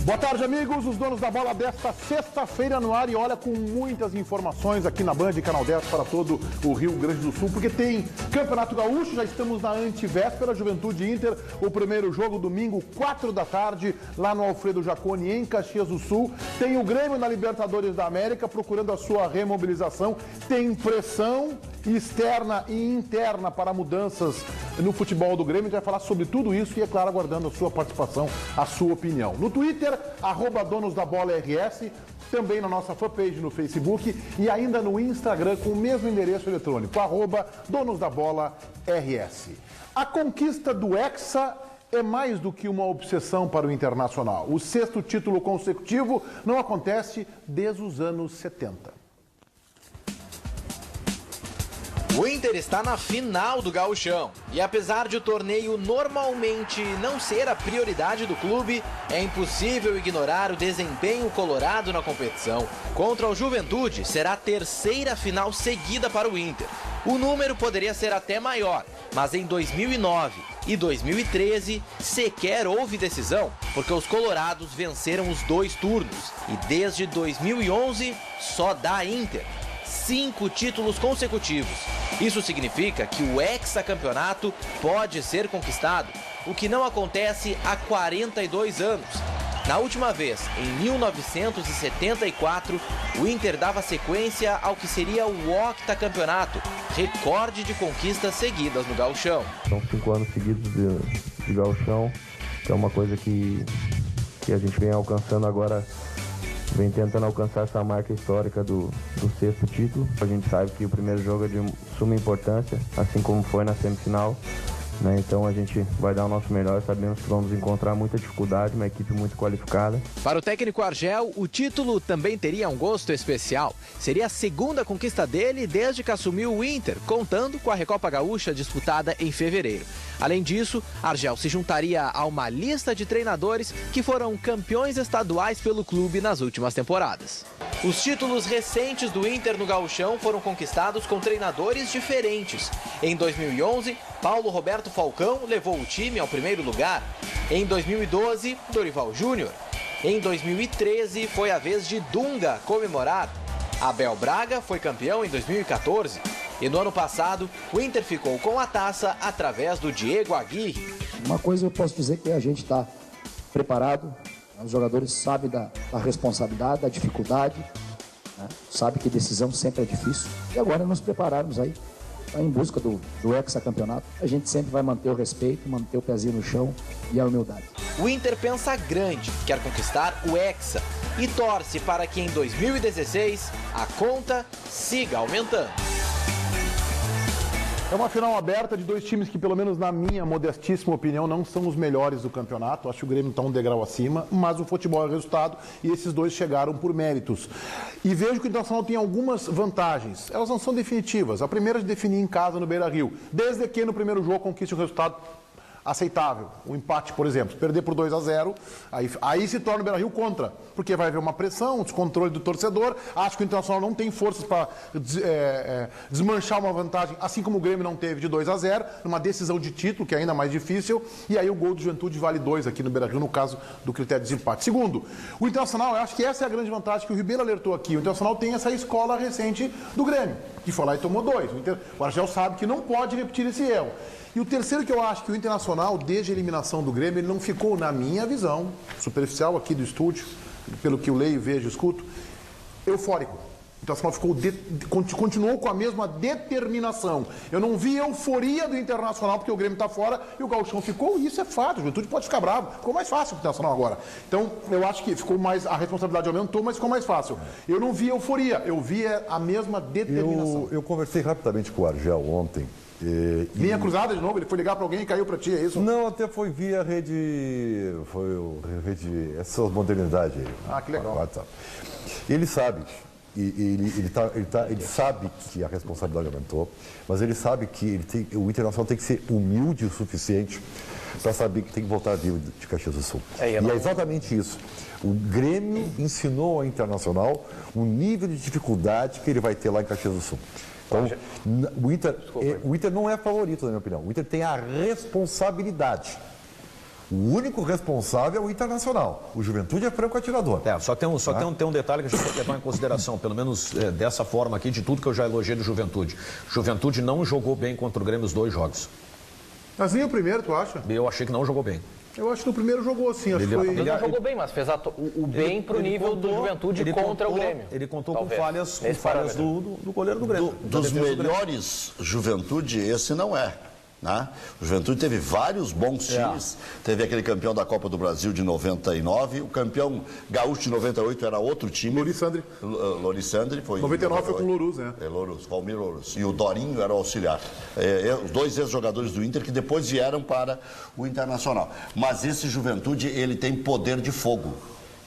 Boa tarde, amigos. Os donos da bola desta sexta-feira no ar e olha, com muitas informações aqui na Band, Canal 10 para todo o Rio Grande do Sul, porque tem Campeonato Gaúcho, já estamos na antevéspera, Juventude Inter, o primeiro jogo domingo, 4 da tarde, lá no Alfredo Jaconi, em Caxias do Sul. Tem o Grêmio na Libertadores da América, procurando a sua remobilização. Tem pressão externa e interna para mudanças no futebol do Grêmio. A gente vai falar sobre tudo isso e, é claro, aguardando a sua participação, a sua opinião. No Twitter, @donosdabola_RS, também na nossa fanpage no Facebook e ainda no Instagram com o mesmo endereço eletrônico, @donosdabola_RS. A conquista do Hexa é mais do que uma obsessão para o Internacional. O 6º título consecutivo não acontece desde os anos 70. O Inter está na final do Gauchão e apesar de o torneio normalmente não ser a prioridade do clube, é impossível ignorar o desempenho colorado na competição. Contra o Juventude, será a terceira final seguida para o Inter. O número poderia ser até maior, mas em 2009 e 2013 sequer houve decisão, porque os colorados venceram os 2 turnos e desde 2011 só dá Inter. 5 títulos consecutivos. Isso significa que o hexacampeonato pode ser conquistado, o que não acontece há 42 anos. Na última vez, em 1974, o Inter dava sequência ao que seria o octacampeonato, recorde de conquistas seguidas no Gauchão. São 5 anos seguidos de Gauchão, que é uma coisa que a gente vem alcançando agora. Vem tentando alcançar essa marca histórica do 6º título. A gente sabe que o primeiro jogo é de suma importância, assim como foi na semifinal, né? Então a gente vai dar o nosso melhor, sabemos que vamos encontrar muita dificuldade, uma equipe muito qualificada. Para o técnico Argel, o título também teria um gosto especial. Seria a segunda conquista dele desde que assumiu o Inter, contando com a Recopa Gaúcha disputada em fevereiro. Além disso, Argel se juntaria a uma lista de treinadores que foram campeões estaduais pelo clube nas últimas temporadas. Os títulos recentes do Inter no Gauchão foram conquistados com treinadores diferentes. Em 2011, Paulo Roberto Falcão levou o time ao primeiro lugar. Em 2012, Dorival Júnior. Em 2013, foi a vez de Dunga comemorar. Abel Braga foi campeão em 2014. E no ano passado, o Inter ficou com a taça através do Diego Aguirre. Uma coisa eu posso dizer que a gente está preparado, os jogadores sabem da responsabilidade, da dificuldade, né? Sabem que decisão sempre é difícil. E agora nos prepararmos aí, em busca do hexacampeonato. A gente sempre vai manter o respeito, manter o pezinho no chão e a humildade. O Inter pensa grande, quer conquistar o Hexa e torce para que em 2016 a conta siga aumentando. É uma final aberta de 2 times que, pelo menos na minha modestíssima opinião, não são os melhores do campeonato. Acho que o Grêmio está um degrau acima, mas o futebol é resultado e esses 2 chegaram por méritos. E vejo que o Internacional tem algumas vantagens. Elas não são definitivas. A primeira é de definir em casa no Beira-Rio, desde que no primeiro jogo conquiste um resultado aceitável. O empate, por exemplo, perder por 2-0, aí se torna o Beira-Rio contra, porque vai haver uma pressão, um descontrole do torcedor. Acho que o Internacional não tem forças para desmanchar uma vantagem, assim como o Grêmio não teve de 2-0, numa decisão de título, que é ainda mais difícil, e aí o gol do Juventude vale 2 aqui no Beira-Rio, no caso do critério de desempate. Segundo, o Internacional, eu acho que essa é a grande vantagem que o Ribeiro alertou aqui. O Internacional tem essa escola recente do Grêmio, que foi lá e tomou 2. O Argel sabe que não pode repetir esse erro. E o terceiro que eu acho que o Internacional, desde a eliminação do Grêmio, ele não ficou, na minha visão, superficial aqui do estúdio, pelo que eu leio, vejo e escuto, eufórico. O Internacional continuou com a mesma determinação. Eu não vi euforia do Internacional porque o Grêmio está fora e o Gauchão ficou, e isso é fato, o Juventude pode ficar bravo. Ficou mais fácil o Internacional agora. Então, eu acho que ficou mais, a responsabilidade aumentou, mas ficou mais fácil. Eu não vi euforia, eu vi a mesma determinação. Eu conversei rapidamente com o Argel ontem. Linha cruzada de novo? Ele foi ligar para alguém e caiu para ti, é isso? Não, até foi via rede. Essas modernidades aí. Ah, que legal. WhatsApp. Ele sabe, ele sabe que a responsabilidade aumentou, mas ele sabe que o Internacional tem que ser humilde o suficiente para saber que tem que voltar vivo de Caxias do Sul. E é exatamente isso. O Grêmio ensinou ao Internacional o nível de dificuldade que ele vai ter lá em Caxias do Sul. Então, o Inter não é favorito, na minha opinião. O Inter tem a responsabilidade O único responsável é o Internacional. O Juventude é franco atirador. Só tem um detalhe que a gente tem que levar em consideração, pelo menos dessa forma aqui, de tudo que eu já elogiei do Juventude. Juventude não jogou bem contra o Grêmio os 2 jogos. Mas nem o primeiro, tu acha? Eu achei que não jogou bem. Eu acho que no primeiro jogou sim. Ele não jogou bem, mas fez o bem pro nível do Juventude contra o Grêmio. Ele contou com falhas do goleiro do Grêmio. Dos melhores Juventude, esse não é. Né? O Juventude teve vários bons times. Teve aquele campeão da Copa do Brasil de 99. O campeão gaúcho de 98 era outro time. Lorissandri. Foi 99 foi com o Louruz, né? Valmir Louruz. E o Dorinho era o auxiliar. Os 2 ex-jogadores do Inter que depois vieram para o Internacional. Mas esse Juventude, ele tem poder de fogo.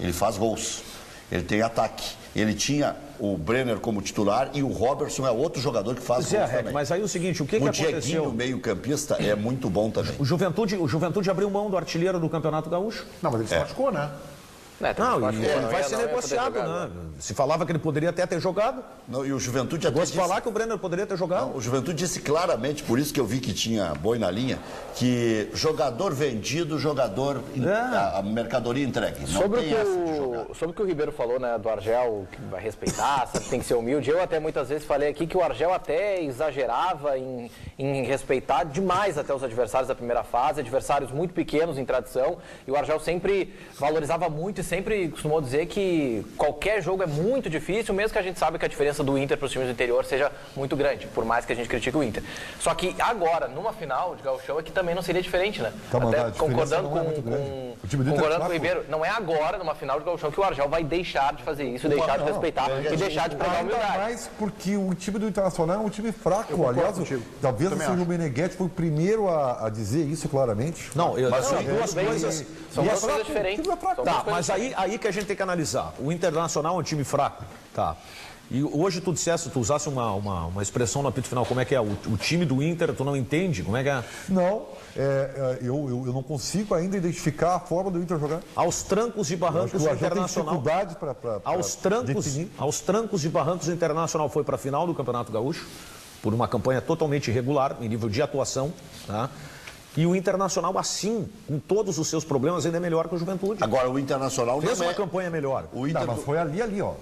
Ele faz gols. Ele tem ataque. Ele tinha o Brenner como titular e o Robertson é outro jogador que faz gols também. Mas aí o seguinte, o que aconteceu? O Dieguinho, meio-campista, é muito bom também. O Juventude abriu mão do artilheiro do Campeonato Gaúcho. Não, mas ele se machucou, né? Ele vai ser negociado, né? Se falava que ele poderia até ter jogado. Não, e o Juventude até disse... falar que o Brenner poderia ter jogado. Não, o Juventude disse claramente, por isso que eu vi que tinha boi na linha, que jogador vendido, a mercadoria entregue. Sobre o que o Ribeiro falou, né, do Argel, que vai respeitar, tem que ser humilde. Eu até muitas vezes falei aqui que o Argel até exagerava em respeitar demais até os adversários da primeira fase, adversários muito pequenos em tradição, e o Argel sempre valorizava muito e sempre costumou dizer que qualquer jogo é muito difícil, mesmo que a gente sabe que a diferença do Inter para os times do interior seja muito grande, por mais que a gente critique o Inter. Só que agora, numa final de Gauchão, é que também não seria diferente, né? Até concordando com o Ribeiro, não é agora, numa final de Gauchão, que o Argel vai deixar de fazer isso, deixar de respeitar e deixar de pregar a humildade. Mais porque o time do Internacional é um time fraco. Aliás, talvez seja o Meneghetti foi o primeiro a dizer isso claramente. Não, são duas coisas. São duas coisas diferentes. Tá, mas aí que a gente tem que analisar. O Internacional é um time fraco, tá? E hoje tu usasse uma expressão no apito final, como é que é? O time do Inter, tu não entende? Como é que é? Não, eu não consigo ainda identificar a forma do Inter jogar. Aos trancos e barrancos, o Internacional... Aos trancos e barrancos, o Internacional foi para a final do Campeonato Gaúcho, por uma campanha totalmente irregular, em nível de atuação, tá? E o Internacional, assim, com todos os seus problemas, ainda é melhor que o Juventude. Agora, o Internacional fez uma campanha melhor. Mas foi ali, ó.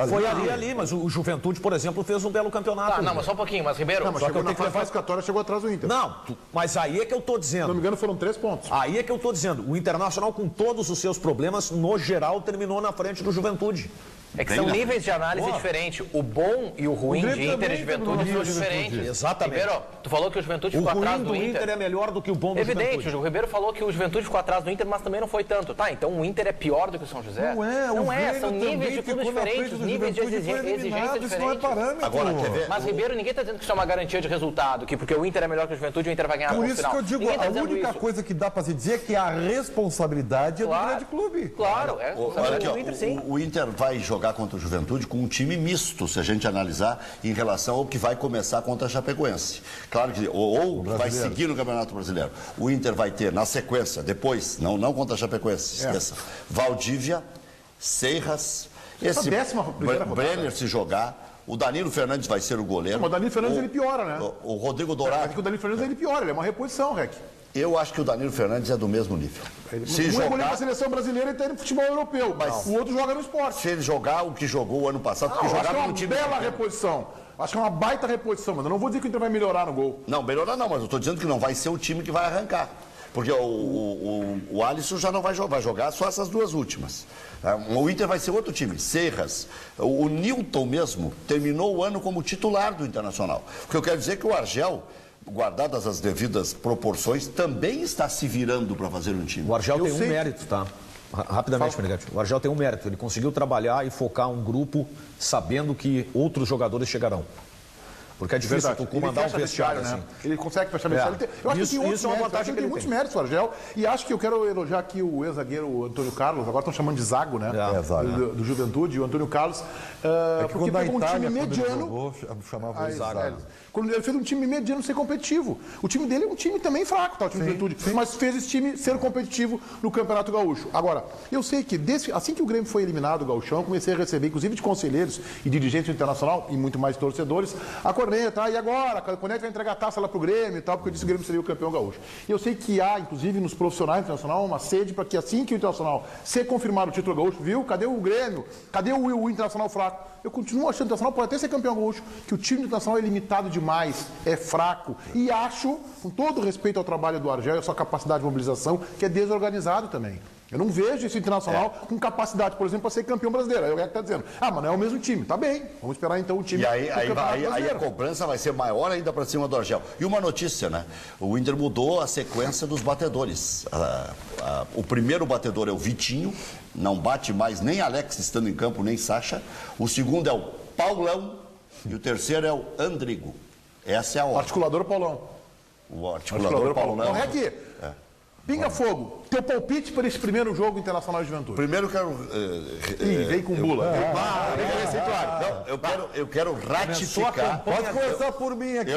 Foi ali, mas o Juventude, por exemplo, fez um belo campeonato. Mas só um pouquinho, mas Ribeiro... Não, mas chegou na fase classificatória, chegou atrás do Inter. Não, mas aí é que eu tô dizendo. Se não me engano, foram 3 pontos. Aí é que eu tô dizendo. O Internacional, com todos os seus problemas, no geral, terminou na frente do Juventude. É que são níveis de análise diferentes. O bom e o ruim de Inter e Juventude são diferentes. Exatamente. Ribeiro, tu falou que o Juventude ficou atrás do Inter. O Inter é melhor do que o bom do Juventude. Evidente, o Ribeiro falou que o Juventude ficou atrás do Inter, mas também não foi tanto. Tá, então o Inter é pior do que o São José? Não é, são níveis de tudo diferentes, níveis de exigência diferentes. Agora, quer ver? Mas, Ribeiro, ninguém está dizendo que isso é uma garantia de resultado, que porque o Inter é melhor que o Juventude, o Inter vai ganhar no final. Por isso que eu digo, a única coisa que dá para se dizer é que a responsabilidade é do grande clube. Claro, olha aqui, o Inter vai jogar contra o Juventude com um time misto, se a gente analisar em relação ao que vai começar contra a Chapecoense. Claro que ou vai seguir no Campeonato Brasileiro. O Inter vai ter na sequência, depois, não contra a Chapecoense, esqueça. Valdívia, Seiras, esse Brenner se jogar. O Danilo Fernandes vai ser o goleiro. Mas o Danilo Fernandes ele piora, né? O Rodrigo Dourado. O Danilo Fernandes ele piora, ele é uma reposição, Rec. Eu acho que o Danilo Fernandes é do mesmo nível. Se jogar para a seleção brasileira, ele está no futebol europeu, mas o outro joga no esporte. Se ele jogar o que jogou o ano passado, porque jogava no time. Acho que é uma bela reposição. Acho que é uma baita reposição, mas eu não vou dizer que o Inter vai melhorar no gol. Não, melhorar não, mas eu estou dizendo que não vai ser o time que vai arrancar. Porque o Alisson já não vai jogar só essas 2 últimas. O Inter vai ser outro time. Seiras, o Nilton mesmo, terminou o ano como titular do Internacional. O que eu quero dizer é que o Argel, guardadas as devidas proporções, também está se virando para fazer um time. O Argel tem um mérito, tá? Rapidamente, Meneghetti. O Argel tem um mérito. Ele conseguiu trabalhar e focar um grupo sabendo que outros jogadores chegarão. Porque é difícil tu comandar um vestiário, né? Ele consegue fechar vestiário. Eu acho que tem outros méritos. Tem muitos méritos, o Argel. E acho que eu quero elogiar aqui o ex-zagueiro Antônio Carlos. Agora estão chamando de Zago, né? Do Juventude, o Antônio Carlos. Porque pegou um time mediano. Chamava Zago. Quando ele fez um time mediano ser competitivo. O time dele é um time também fraco, tá? O time do Juventude. Mas fez esse time ser competitivo no Campeonato Gaúcho. Agora, eu sei que assim que o Grêmio foi eliminado do Gauchão, comecei a receber, inclusive de conselheiros e dirigentes do Internacional, e muito mais torcedores, acordar corneta, e agora? Quando é que vai entregar a taça lá pro Grêmio e tal? Porque eu disse que o Grêmio seria o campeão gaúcho. E eu sei que há, inclusive, nos profissionais internacionais, uma sede para que assim que o Internacional se confirmar o título gaúcho, viu? Cadê o Grêmio? Cadê o Internacional fraco? Eu continuo achando que o Internacional pode até ser campeão gaúcho, que o time do Internacional é limitado demais, é fraco. E acho, com todo respeito ao trabalho do Argel e a sua capacidade de mobilização, que é desorganizado também. Eu não vejo esse Internacional com capacidade, por exemplo, para ser campeão brasileiro. Aí o Reco está dizendo, mas não é o mesmo time. Tá bem, vamos esperar então o time. E aí a cobrança vai ser maior ainda para cima do Argel. E uma notícia, né? O Inter mudou a sequência dos batedores. O primeiro batedor é o Vitinho, não bate mais nem Alex estando em campo, nem Sacha. O segundo é o Paulão e o terceiro é o Andrigo. Essa é a ordem. Articulador Paulão. O articulador Paulão. Então, Rec, pinga fogo. Teu palpite para esse primeiro jogo Internacional de Juventude. Primeiro eu quero... vem com bula. Eu quero ratificar... Pode começar por mim aqui,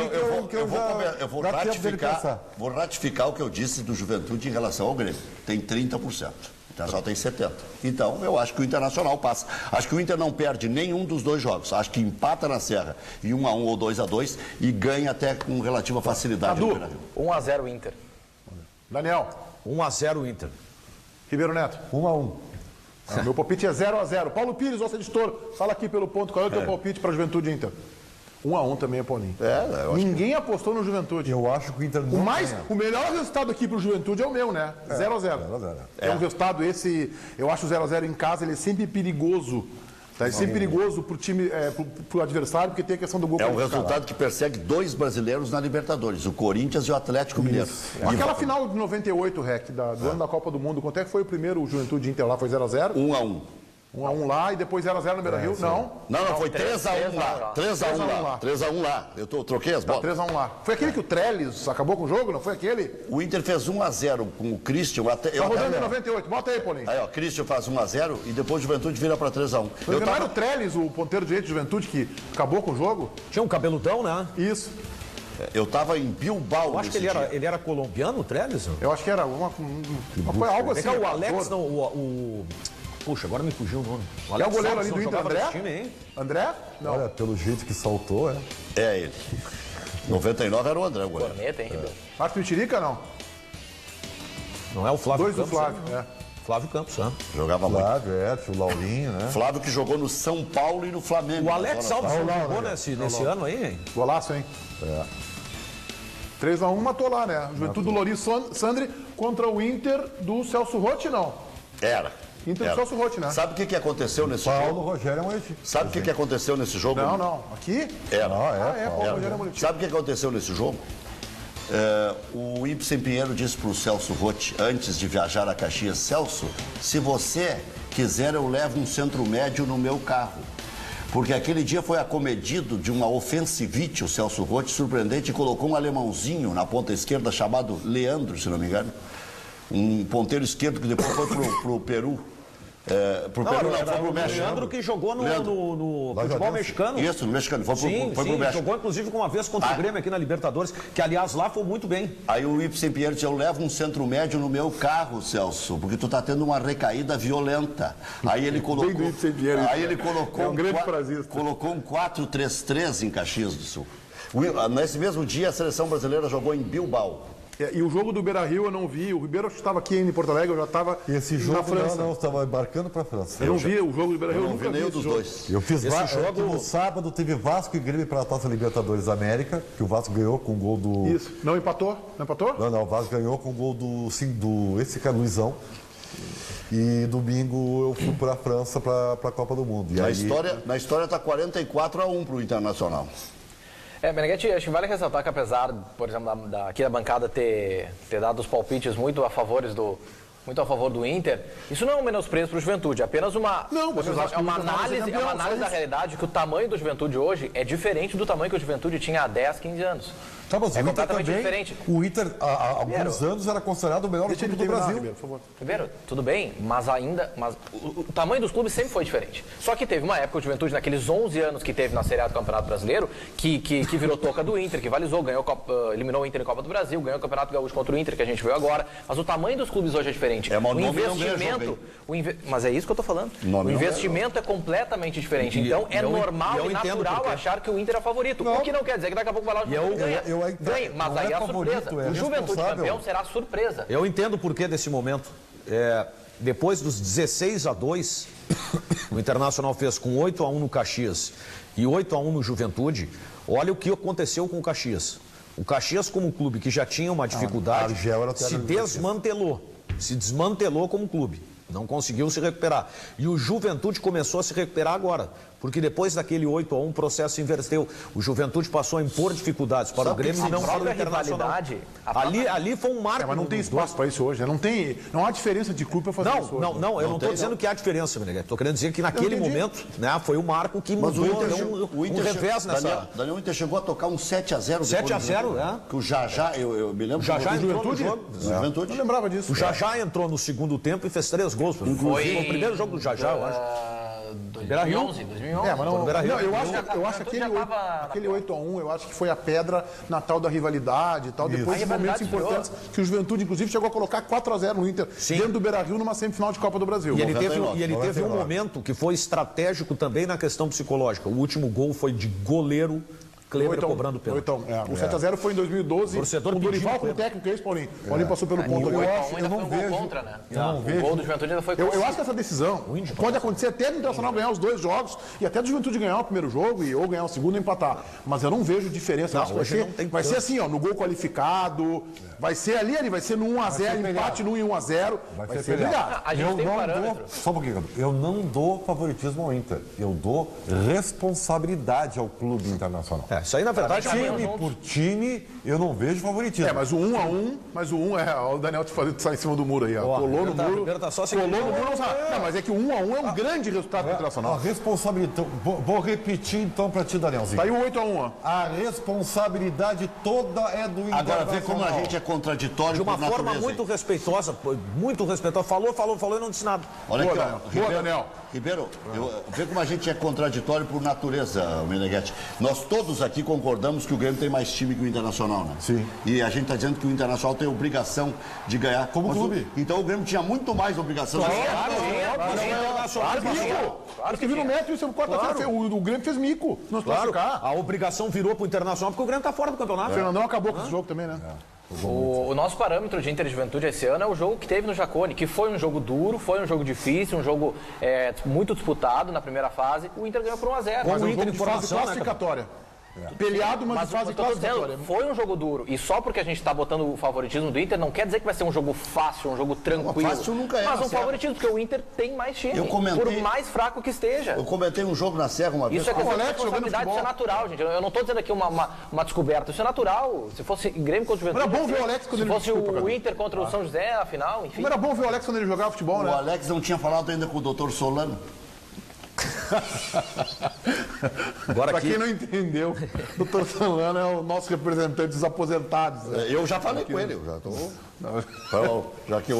vou ratificar o que eu disse do Juventude em relação ao Grêmio. Tem 30%. O Internacional tem 70%. Então, eu acho que o Internacional passa. Acho que o Inter não perde nenhum dos dois jogos. Acho que empata na Serra em 1-1 ou 2-2 e ganha até com relativa facilidade. 1-0 Inter. Daniel. 1-0 Inter. Ribeiro Neto. 1-1. Meu palpite é 0-0. Paulo Pires, nosso editor, fala aqui pelo ponto. Qual é o teu palpite para a Juventude Inter? 1-1 também, Paulinho. Ninguém apostou no Juventude. Eu acho que o Inter não o melhor resultado aqui pro Juventude é o meu, né? 0-0. É um resultado esse... Eu acho o 0-0 em casa, ele é sempre perigoso. Tá? Ele é sempre perigoso pro time, pro adversário, porque tem a questão do gol. É um resultado que persegue dois brasileiros na Libertadores, o Corinthians e o Atlético Mineiro. Aquela final de 98, Rec, do ano da Copa do Mundo, quanto é que foi o primeiro Juventude Inter lá? Foi 0-0? 1-1. 1-1 lá e depois 0-0 no Beira-Rio? Não, foi 3-1 lá. 3-1 lá. Eu troquei as bolas. 3-1 lá. Foi aquele que o Trellis acabou com o jogo, não foi aquele? O Inter fez 1-0 com o Christian. Tá rodando em 98, bota aí, Paulinho. Aí, ó, Christian faz 1-0 e depois o Juventude vira para 3-1. Não era o Trellis, o ponteiro direito de Juventude, que acabou com o jogo? Tinha um cabeludão, né? Isso. Eu tava em Bilbao. Eu acho que ele era colombiano, o Trellis? Eu acho que era algo assim. O Alex, não, Puxa, agora me fugiu o nome. É o goleiro ali do Inter, André? André? Não. Olha, pelo jeito que saltou, É ele. 99 era o André, o goleiro. Corneta, hein, Ribeiro? Marcos Pitirica, não? Não é o Flávio Campos? 2 do Flávio, Flávio Campos, né? Jogava Flávio, tinha o Laurinho, né? Flávio que jogou no São Paulo e no Flamengo. O Alex Alves jogou nesse ano aí, hein? Golaço, hein? 3-1 matou lá, né? Juventude do Louris Sandri contra o Inter do Celso Rotti, não? Era. Inter do Celso Rotti, né? Sabe o que aconteceu nesse jogo? Paulo Rogério é um egípcio. Sabe o que aconteceu nesse jogo? Não. Aqui? Paulo Rogério é um egípcio. Sabe o que aconteceu nesse jogo? O Ibsen Pinheiro disse para o Celso Rotti, antes de viajar a Caxias, Celso, se você quiser eu levo um centro médio no meu carro. Porque aquele dia foi acomedido de uma ofensivite, o Celso Rotti, surpreendente, e colocou um alemãozinho na ponta esquerda chamado Leandro, se não me engano. Um ponteiro esquerdo que depois foi pro Peru. Pro México. Leandro que jogou no futebol mexicano. Isso, no mexicano. Foi pro México. Jogou inclusive uma vez contra o Grêmio aqui na Libertadores, que aliás lá foi muito bem. Aí o Ibsen Pinheiro disse, eu levo um centro médio no meu carro, Celso, porque tu tá tendo uma recaída violenta. Aí ele colocou... É um grande frasista. Colocou um 4-3-3 em Caxias do Sul. Nesse mesmo dia a seleção brasileira jogou em Bilbao. E o jogo do Beira-Rio eu não vi. O Ribeiro estava aqui em Porto Alegre, eu já estava na França. Não, estava embarcando para a França. Eu não vi o jogo do Beira-Rio, eu nunca vi nenhum dos dois. Eu fiz jogo no sábado, teve Vasco e Grêmio para a Taça Libertadores América, que o Vasco ganhou com o gol do... Isso, não empatou? Não empatou? Não, o Vasco ganhou com o gol esse que é Luizão. E domingo eu fui para a França para a Copa do Mundo. Na história está 44-1 para o Internacional. Meneghetti, acho que vale ressaltar que apesar, por exemplo, aqui da bancada ter dado os palpites muito a favor do Inter, isso não é um menosprezo para o Juventude, é apenas uma análise da realidade que o tamanho do Juventude hoje é diferente do tamanho que o Juventude tinha há 10, 15 anos. Tá, mas o Inter completamente também, diferente. O Inter, há alguns anos, era considerado o melhor Deixa time ele do terminar, Brasil. Ribeiro, por favor. Ribeiro, tudo bem, mas o tamanho dos clubes sempre foi diferente. Só que teve uma época, o Juventude, naqueles 11 anos que teve na Série A do Campeonato Brasileiro, que virou toca do Inter, que valizou, eliminou o Inter em Copa do Brasil, ganhou o Campeonato Gaúcho contra o Inter, que a gente viu agora. Mas o tamanho dos clubes hoje é diferente. Mas o investimento. Mas é isso que eu tô falando. O investimento é completamente diferente. Então é normal e natural achar que o Inter é favorito. O que não quer dizer que daqui a pouco vai lá o Juventude ganha. Mas aí é a surpresa. O Juventude campeão será surpresa. Eu entendo o porquê desse momento. Depois dos 16-2, o Internacional fez com 8-1 no Caxias e 8-1 no Juventude. Olha o que aconteceu com o Caxias. O Caxias, como clube que já tinha uma dificuldade, se desmantelou como clube. Não conseguiu se recuperar. E o Juventude começou a se recuperar agora. Porque depois daquele 8-1, o processo inverteu. O Juventude passou a impor dificuldades para o Grêmio e não para o Internacional. Ali foi um marco. Mas não tem espaço para isso hoje. Não há diferença de clube para fazer isso hoje. Não, eu não estou dizendo que há diferença, Meneghete. Estou querendo dizer que naquele momento, né, foi o marco que mudou, o Inter revés nessa... Daniel, o Inter chegou a tocar um 7-0. 7-0, né? Que o Jajá, eu me lembro... O Jajá entrou no jogo. Não lembrava disso. O Jajá entrou no segundo tempo e fez 3 gols. Foi o primeiro jogo do Jajá, eu acho. 2011. Eu acho que aquele 8-1, eu acho que foi a pedra na tal da rivalidade e tal. Depois de momentos importantes que o Juventude, inclusive, chegou a colocar 4-0 no Inter dentro do Beira-Rio numa semifinal de Copa do Brasil. E ele teve um momento que foi estratégico também na questão psicológica. O último gol foi de goleiro. Kleber cobrando pênalti. O 7-0 foi em 2012, com o Dorival como técnico, é isso, Paulinho? Paulinho passou pelo ponto. Eu não vejo. Contra, né? O gol do Juventude ainda foi contra. Eu acho que essa decisão pode acontecer até do Internacional ganhar os 2 jogos e até do Juventude ganhar o primeiro jogo ou ganhar o segundo e empatar. Mas eu não vejo diferença. Não, acho que vai ser assim, ó, no gol qualificado, vai ser ali, vai ser no 1-0, empate no 1-0. Vai ser brigado. A gente tem um parâmetro. Só um pouquinho, eu não dou favoritismo ao Inter. Eu dou responsabilidade ao clube internacional. Isso aí, na verdade, time por time, eu não vejo favoritismo. Mas o 1-1, o Daniel te fazendo em cima do muro aí, ó. Colou no muro. Colou no muro, não, mas é que o 1-1 é um grande resultado do Internacional. A responsabilidade. Vou repetir então para ti, Danielzinho. Tá aí o 8-1, ó. A responsabilidade toda é do Internacional. Agora vê como a gente é contraditório de uma forma muito respeitosa. Falou e não disse nada. Olha aqui, ó. Boa, Daniel. Ribeiro, vê como a gente é contraditório por natureza, Meneghete. Nós todos aqui concordamos que o Grêmio tem mais time que o Internacional, né? Sim. E a gente está dizendo que o Internacional tem obrigação de ganhar. Como clube. Então o Grêmio tinha muito mais obrigação de ganhar. Porque viram mérito isso quarta-feira. O Grêmio fez mico. A obrigação virou pro Internacional porque o Grêmio está fora do campeonato. O Fernandão acabou com esse jogo também, né? O nosso parâmetro de Inter e Juventude esse ano é o jogo que teve no Jacone, que foi um jogo duro, foi um jogo difícil, um jogo muito disputado na primeira fase. O Inter ganhou por 1-0. Mas o Inter de fase classificatória. Peleado, mas de fase classificatória. Foi um jogo duro. E só porque a gente está botando o favoritismo do Inter, não quer dizer que vai ser um jogo fácil, um jogo tranquilo. Fácil nunca é. Mas um favoritismo, porque o Inter tem mais time. Por mais fraco que esteja. Eu comentei um jogo na Serra uma vez. Isso é questão de responsabilidade, isso é natural, gente. Eu não estou dizendo aqui uma descoberta. Isso é natural. Se fosse Grêmio contra o Juventude. Era bom ver o Alex quando ele fosse o Inter contra o São José, a final, enfim. Como era bom ver o Alex quando ele jogava futebol, né? O Alex não tinha falado ainda com o doutor Solano. Para quem não entendeu, o Dr. Solano é o nosso representante dos aposentados. Eu já falei com ele, eu já estou. Já que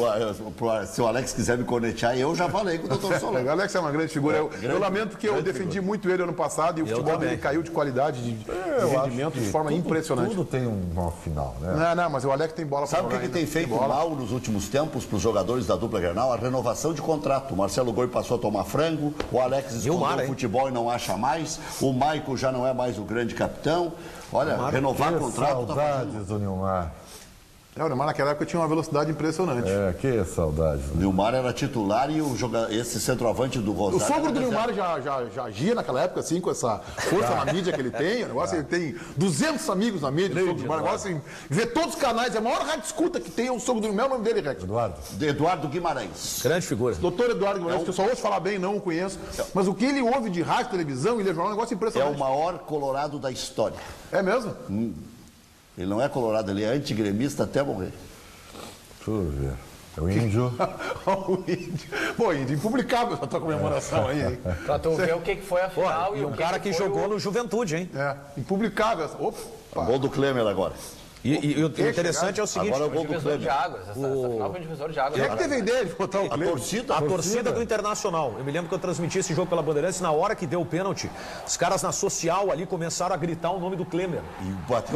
se o Alex quiser me cornetear, eu já falei com o Dr. Solano. O Alex é uma grande figura. Eu lamento que eu defendi muito ele ano passado e o futebol dele caiu de qualidade, de rendimento de forma impressionante. Tudo tem uma final, né? Não, mas o Alex tem bola para jogar. Sabe o que tem feito mal nos últimos tempos para os jogadores da dupla Grenal? A renovação de contrato. O Marcelo Goi passou a tomar frango, o Alex escondeu o futebol e não acha mais, o Maico já não é mais o grande capitão. Olha, renovar contrato. Saudades do Nilmar. O Nilmar naquela época tinha uma velocidade impressionante. Que saudade. O Nilmar era titular e esse centroavante do Rosário... O sogro do Nilmar já agia naquela época, assim, com essa força na mídia que ele tem. O negócio, ele tem 200 amigos na mídia. O negócio, assim, vê todos os canais. É a maior rádio escuta que tem é o sogro do Nilmar. É o nome dele, Rex? Eduardo Guimarães. Grande figura. Doutor Eduardo Guimarães, que eu só ouço falar bem, não o conheço. Mas o que ele ouve de rádio, televisão, ele é um negócio impressionante. É o maior colorado da história. É mesmo? Ele não é colorado, ele é antigremista até morrer. Deixa eu ver. O Índio. O Índio. Pô, Índio, impublicável essa tua comemoração aí, hein? Pra tu ver o que foi a final E um cara que jogou no Juventude, hein? É, impublicável. Opa! O gol do Klemer agora. E o interessante é o seguinte... Agora é o gol do divisor de Klemer. águas. Essa final foi um divisor de águas. Quem é que teve ideia de botar o A Kleber? torcida. do Internacional. Eu me lembro que eu transmiti esse jogo pela Bandeirantes, na hora que deu o pênalti, os caras na social ali começaram a gritar o nome do Klemer.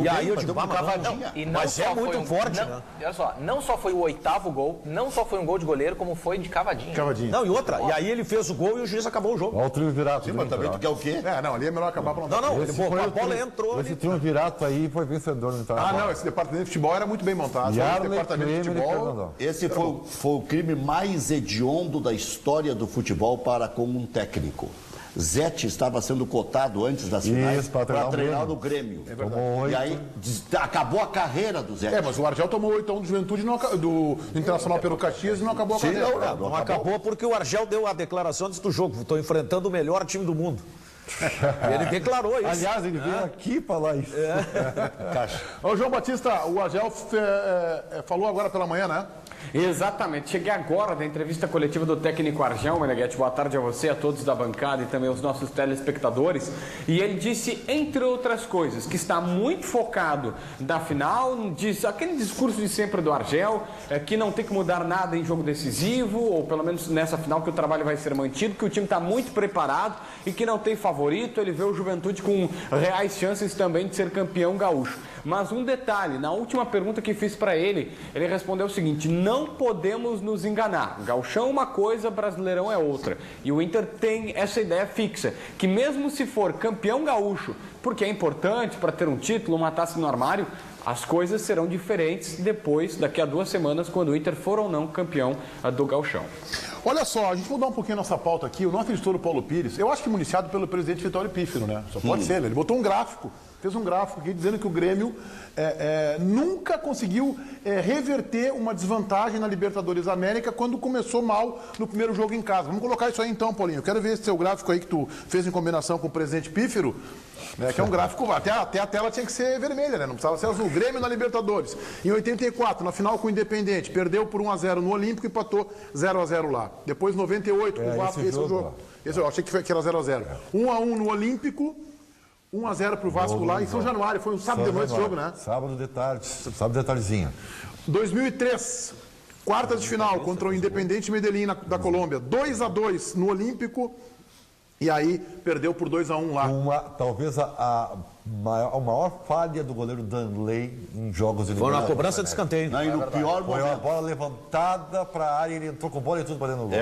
E aí eu bateu digo, com cavadinha. Mas é muito forte, né? Olha só, não só foi o 8º gol, não só foi um gol de goleiro, como foi de cavadinha. Cavadinha. Não, e outra, e aí ele fez o gol e o juiz acabou o jogo. Olha o triunvirato. Sim, mas também tu quer o quê? É, não, ali é melhor acabar pra Não, a bola entrou Esse ali. triunvirato aí foi vencedor no Internacional. não, esse departamento de futebol era muito bem montado. Esse Yarley, departamento de Klemer e futebol... Fernandão. Esse foi o crime mais hediondo da história do futebol para com um técnico. Zete estava sendo cotado antes das finais Isso, para treinar no Grêmio. Tomou E aí acabou a carreira do Zete. Mas o Argel tomou 8-1 do Juventude, do Internacional pelo Caxias e não acabou a Sim, carreira. Não acabou porque o Argel deu a declaração antes do jogo. Estou enfrentando o melhor time do mundo. Ele declarou isso. Aliás, ele veio aqui falar isso. Caixa. Ô, João Batista, o Argel falou agora pela manhã, né? Exatamente. Cheguei agora da entrevista coletiva do técnico Argel Meneghetti. Boa tarde a você, a todos da bancada e também aos nossos telespectadores. E ele disse, entre outras coisas, que está muito focado na final, diz aquele discurso de sempre do Argel, que não tem que mudar nada em jogo decisivo, ou pelo menos nessa final que o trabalho vai ser mantido, que o time está muito preparado e que não tem favorito. Ele vê o Juventude com reais chances também de ser campeão gaúcho. Mas um detalhe, na última pergunta que fiz para ele respondeu o seguinte: não podemos nos enganar. Gauchão é uma coisa, Brasileirão é outra. E o Inter tem essa ideia fixa, que mesmo se for campeão gaúcho, porque é importante para ter um título, uma taça no armário, as coisas serão diferentes depois, daqui a 2 semanas, quando o Inter for ou não campeão do Gauchão. Olha só, a gente mudar um pouquinho a nossa pauta aqui. O nosso editor Paulo Pires, eu acho que municiado pelo presidente Vitório Pífero, né? Só pode ser, ele botou um gráfico. Fez um gráfico aqui dizendo que o Grêmio nunca conseguiu reverter uma desvantagem na Libertadores América quando começou mal no primeiro jogo em casa. Vamos colocar isso aí então, Paulinho. Eu quero ver esse seu gráfico aí que tu fez em combinação com o presidente Pífero, que é um gráfico, até a tela tinha que ser vermelha, né? Não precisava ser azul. Grêmio na Libertadores. Em 84, na final com o Independente, perdeu por 1-0 no Olímpico e empatou 0-0 lá. Depois 98 com o Vasco, esse é o jogo. Esse eu achei que era 0-0. 1-1 no Olímpico. 1-0 pro Vasco lá em São Januário. Foi um sábado de noite esse jogo, né? Sábado de tarde. Sábado de tardezinha. 2003, quartas de final contra o Independente Medellín da Colômbia. 2-2 no Olímpico. E aí perdeu por 2-1 lá. Talvez a maior falha do goleiro Danley em jogos de Foi na eliminatória. cobrança de escanteio. Não, e no pior Foi uma momento. bola levantada para a área e ele entrou com bola e tudo para dentro do gol.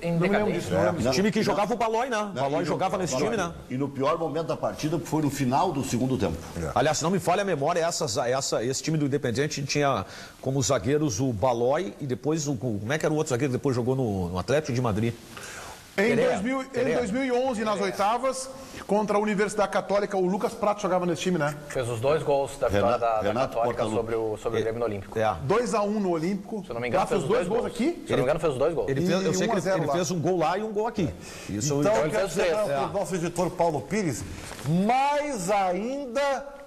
Em decadência. O time que jogava o Balói, né? O Balói jogava nesse time, né? E no pior momento da partida foi no final do segundo tempo. Aliás, se não me falha a memória, esse time do Independente tinha como zagueiros o Balói e depois como é que era o outro zagueiro que depois jogou no Atlético de Madrid? Em 2011, nas oitavas, contra a Universidade Católica, o Lucas Prato jogava nesse time, né? Fez os 2 gols da vitória da Renato Católica Portaluppi. sobre o Grêmio no Olímpico. 2-1 no Olímpico. Se eu não me engano, fez os 2 gols aqui. Se eu não me engano, fez os 2 gols. Eu sei que 1-0 ele lá. fez um gol lá e um gol aqui. Isso Então, ele quero fez dizer 3, para o nosso editor Paulo Pires, mais ainda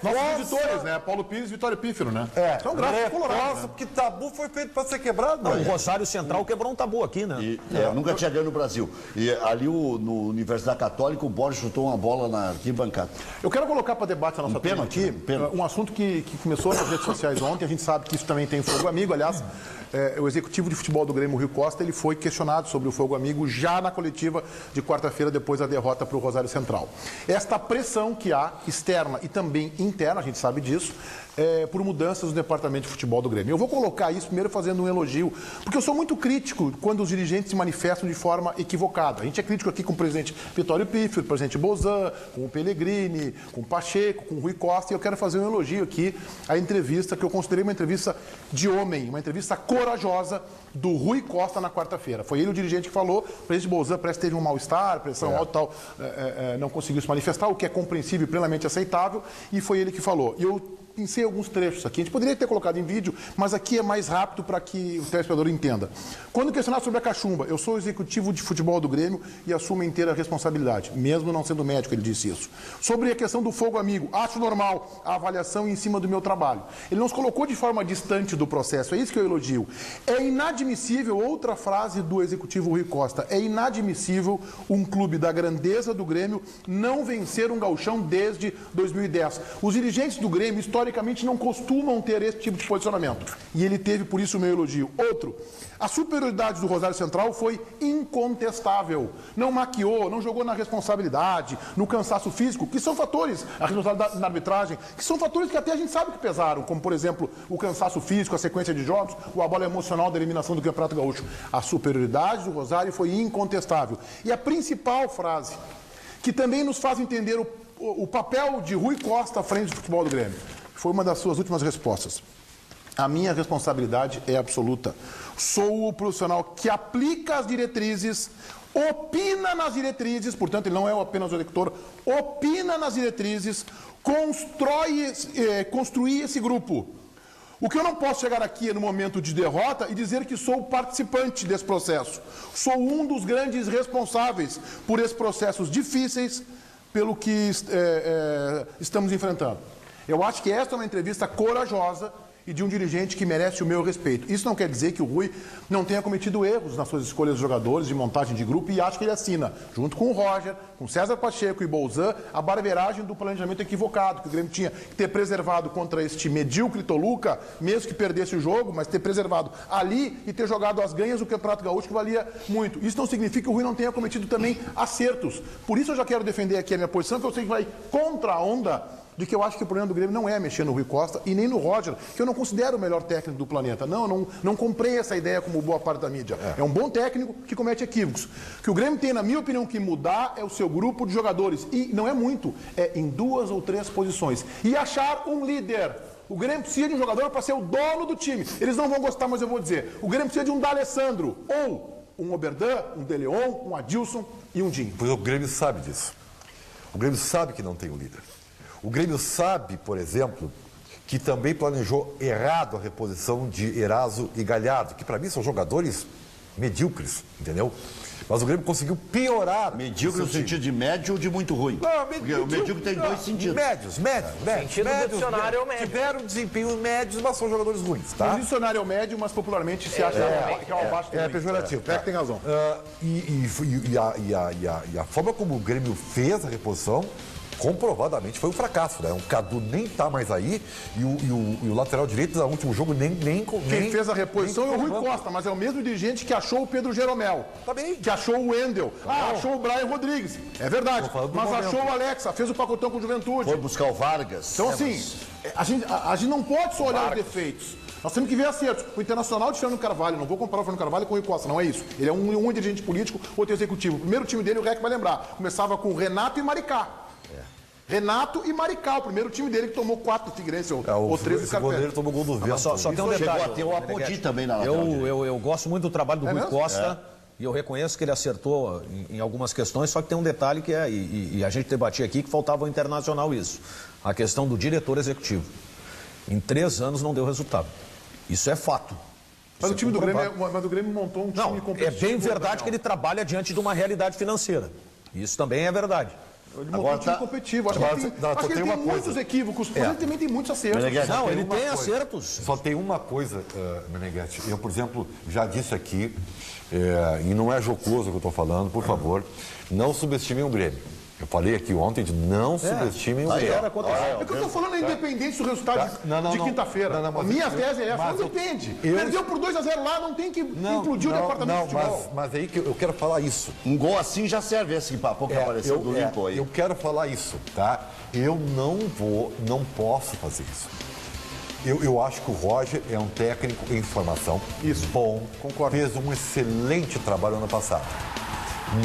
Nossos editores, né? Paulo Pires e Vitório Pífero, né? São gráficos colorados. porque tabu foi feito para ser quebrado. o Rosário Central quebrou um tabu aqui, né? Nunca tinha ganho no Brasil. E ali no Universidade Católica, o Borges chutou uma bola na arquibancada. Eu quero colocar para debate a nossa turma pênalti, aqui né? Pênalti. um assunto que começou nas redes sociais ontem. A gente sabe que isso também tem fogo amigo. Aliás, o executivo de futebol do Grêmio, Rui Costa, ele foi questionado sobre o fogo amigo já na coletiva de quarta-feira, depois da derrota para o Rosário Central. Esta pressão que há, externa e também interna, a gente sabe disso, por mudanças no departamento de futebol do Grêmio. Eu vou colocar isso primeiro fazendo um elogio, porque eu sou muito crítico quando os dirigentes se manifestam de forma equivocada. A gente é crítico aqui com o presidente Vitório Pífero, o presidente Bozan, com o Pellegrini, com o Pacheco, com o Rui Costa, e eu quero fazer um elogio aqui à entrevista, que eu considerei uma entrevista de homem, uma entrevista corajosa do Rui Costa na quarta-feira. Foi ele o dirigente que falou, o presidente Bozan parece que teve um mal-estar, pressão alta e tal, não conseguiu se manifestar, o que é compreensível e plenamente aceitável, e foi ele que falou. E eu pensei alguns trechos aqui. A gente poderia ter colocado em vídeo, mas aqui é mais rápido para que o telespectador entenda. Quando questionado sobre a cachumba, eu sou executivo de futebol do Grêmio e assumo a inteira responsabilidade, mesmo não sendo médico, ele disse isso. Sobre a questão do fogo amigo, acho normal a avaliação em cima do meu trabalho. Ele não se colocou de forma distante do processo, é isso que eu elogio. É inadmissível, outra frase do executivo Rui Costa, é inadmissível um clube da grandeza do Grêmio não vencer um gauchão desde 2010. Os dirigentes do Grêmio, historicamente, não costumam ter esse tipo de posicionamento. E ele teve, por isso, o meu elogio. Outro, a superioridade do Rosário Central foi incontestável. Não maquiou, não jogou na responsabilidade, no cansaço físico, que são fatores, a responsabilidade na arbitragem, que são fatores que até a gente sabe que pesaram, como, por exemplo, o cansaço físico, a sequência de jogos, o abalo emocional da eliminação do Campeonato Gaúcho. A superioridade do Rosário foi incontestável. E a principal frase, que também nos faz entender o papel de Rui Costa à frente do futebol do Grêmio, foi uma das suas últimas respostas. A minha responsabilidade é absoluta. Sou o profissional que aplica as diretrizes, opina nas diretrizes, portanto, ele não é apenas o executor, opina nas diretrizes, construir esse grupo. O que eu não posso chegar aqui no momento de derrota e dizer que sou participante desse processo. Sou um dos grandes responsáveis por esses processos difíceis pelo que estamos enfrentando. Eu acho que esta é uma entrevista corajosa e de um dirigente que merece o meu respeito. Isso não quer dizer que o Rui não tenha cometido erros nas suas escolhas de jogadores, de montagem de grupo, e acho que ele assina, junto com o Roger, com César Pacheco e Bolzan, a barbeiragem do planejamento equivocado que o Grêmio tinha que ter preservado contra este medíocre Toluca, mesmo que perdesse o jogo, mas ter preservado ali e ter jogado as ganhas do Campeonato Gaúcho, que valia muito. Isso não significa que o Rui não tenha cometido também acertos. Por isso eu já quero defender aqui a minha posição, que eu sei que vai contra a onda de que eu acho que o problema do Grêmio não é mexer no Rui Costa e nem no Roger, que eu não considero o melhor técnico do planeta. Não comprei essa ideia como boa parte da mídia. É um bom técnico que comete equívocos. O que o Grêmio tem, na minha opinião, que mudar é o seu grupo de jogadores. E não é muito, é em 2 ou 3 posições. E achar um líder. O Grêmio precisa de um jogador para ser o dono do time. Eles não vão gostar, mas eu vou dizer. O Grêmio precisa de um D'Alessandro, ou um Oberdan, um De Leon, um Adilson e um Dinho. Pois o Grêmio sabe disso. O Grêmio sabe que não tem um líder. O Grêmio sabe, por exemplo, que também planejou errado a reposição de Eraso e Galhardo, que para mim são jogadores medíocres, entendeu? Mas o Grêmio conseguiu piorar. Medíocre no sentido de médio ou de muito ruim? Não, porque o medíocre tem 2 sentidos. Médios. O sentido do dicionário é o médio. Tiveram desempenhos médios, mas são jogadores ruins, tá? O dicionário é o médio, mas popularmente se acha que é o abaixo do ruim. É pejorativo. É que tem razão. E a forma como o Grêmio fez a reposição comprovadamente foi um fracasso, né? O Cadu nem está mais aí e o lateral direito no último jogo nem Quem fez a reposição é o Rui Costa, mas é o mesmo dirigente que achou o Pedro Jeromel. Tá bem. Que achou o Wendel. Achou o Brian Rodrigues. É verdade. Mas achou o Alexa, fez o pacotão com o Juventude. Foi buscar o Vargas. Então, assim, a gente não pode só olhar os defeitos. Nós temos que ver acertos. O Internacional de Fernando Carvalho, não vou comparar o Fernando Carvalho com o Rui Costa, não é isso. Ele é um dirigente político, outro executivo. O primeiro time dele, o REC vai lembrar, começava com Renato e Maricá. Renato e Maricá, o primeiro time dele que tomou 4 do Figueirense ou 3 do Scarpelli. Ele tomou gol do vento. Só tem um detalhe. Chegou a ter o Apodi também na lateral. Eu gosto muito do trabalho do Rui Costa e eu reconheço que ele acertou em algumas questões, só que tem um detalhe que e a gente debatia aqui que faltava ao Internacional isso, a questão do diretor executivo. Em 3 anos não deu resultado. Isso é fato. Mas o time do Grêmio montou um time competitivo. É bem verdade que ele trabalha diante de uma realidade financeira. Isso também é verdade. Ele montou um time competitivo. Acho que ele tem muitos equívocos, mas ele também tem muitos acertos. Não, ele tem acertos. Só tem uma coisa, Meneghetti. Eu, por exemplo, já disse aqui, e não é jocoso o que eu estou falando, por favor, não subestimem o Grêmio. Eu falei aqui ontem de não subestimem o Grêmio. É que eu estou falando independente do resultado de quinta-feira. A minha tese é essa, não depende. Perdeu por 2-0 lá, não tem que implodir o departamento de futebol. Mas aí que eu quero falar isso. Um gol assim já serve esse papo que apareceu do Limpo aí. Eu quero falar isso, tá? Eu não posso fazer isso. Eu acho que o Roger é um técnico em formação. Isso. Bom. Concordo. Fez um excelente trabalho ano passado.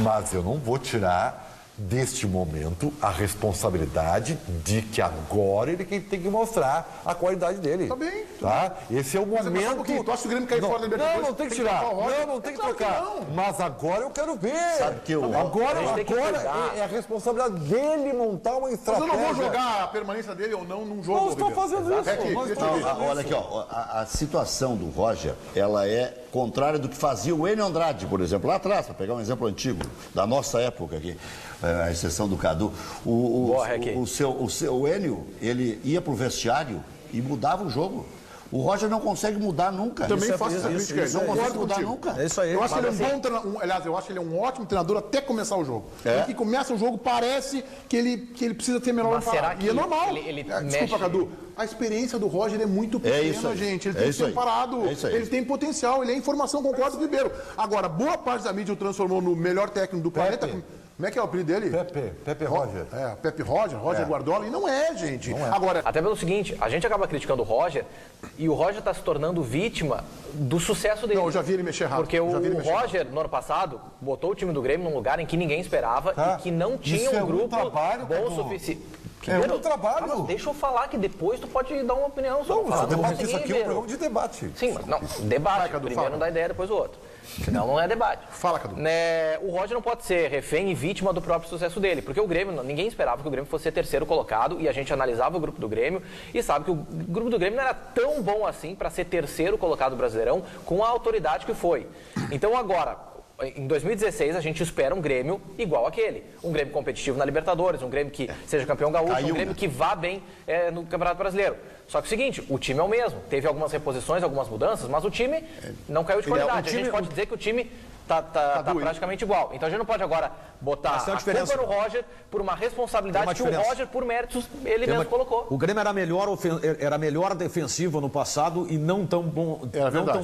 Mas eu não vou tirar deste momento, a responsabilidade de que agora ele tem que mostrar a qualidade dele. Tá bem. Tá? Esse é o momento... Mas um pouquinho, tu acha que o Grêmio cair fora da Libertadores? Não tem que tirar. Não tem que trocar. Mas agora eu quero ver. Sabe que Agora é a responsabilidade dele montar uma estratégia. Mas eu não vou jogar a permanência dele ou não num jogo. Nós estamos fazendo isso. Olha aqui, ó, a situação do Roger, ela é contrária do que fazia o Enio Andrade, por exemplo, lá atrás, para pegar um exemplo antigo, da nossa época aqui, a exceção do Cadu. O Enio, ele ia pro vestiário e mudava o jogo. O Roger não consegue mudar nunca. Também faço essa crítica. Ele não consegue mudar nunca. É isso aí. Eu acho que ele é um bom treinador. Aliás, eu acho que ele é um ótimo treinador até começar o jogo. Porque começa o jogo, parece que ele precisa ter menor será que e é normal. mexe... Desculpa, Cadu. A experiência do Roger é muito pequena, gente. Ele tem que ser parado. Ele tem potencial, ele é informação, concordo com o Ribeiro. Agora, boa parte da mídia o transformou no melhor técnico do planeta. Como é que é o apelido dele? Pepe Roger. Pepe Roger Guardiola. E não é, gente. Não é. Agora, até pelo seguinte, a gente acaba criticando o Roger e o Roger está se tornando vítima do sucesso dele. Não, eu já vi ele mexer rápido. Porque o Roger, no ano passado, botou o time do Grêmio num lugar em que ninguém esperava e que não tinha um grupo bom o suficiente. É um trabalho. Deixa eu falar que depois tu pode dar uma opinião sobre isso aqui é um programa de debate. Sim, mas não, debate. Primeiro não dá ideia, depois o outro. Senão não é debate. Fala, Cadu. O Roger não pode ser refém e vítima do próprio sucesso dele, porque o Grêmio, ninguém esperava que o Grêmio fosse ser terceiro colocado e a gente analisava o grupo do Grêmio e sabe que o grupo do Grêmio não era tão bom assim para ser terceiro colocado do Brasileirão com a autoridade que foi. Então agora, em 2016, a gente espera um Grêmio igual aquele. Um Grêmio competitivo na Libertadores, um Grêmio que seja campeão gaúcho, um Grêmio que vá bem no Campeonato Brasileiro. Só que é o seguinte, o time é o mesmo. Teve algumas reposições, algumas mudanças, mas o time não caiu de qualidade. A gente pode dizer que o time tá praticamente igual. Então a gente não pode agora botar a culpa no Roger por uma responsabilidade que o Roger, por méritos, ele mesmo colocou. O Grêmio era melhor defensivo no passado e não tão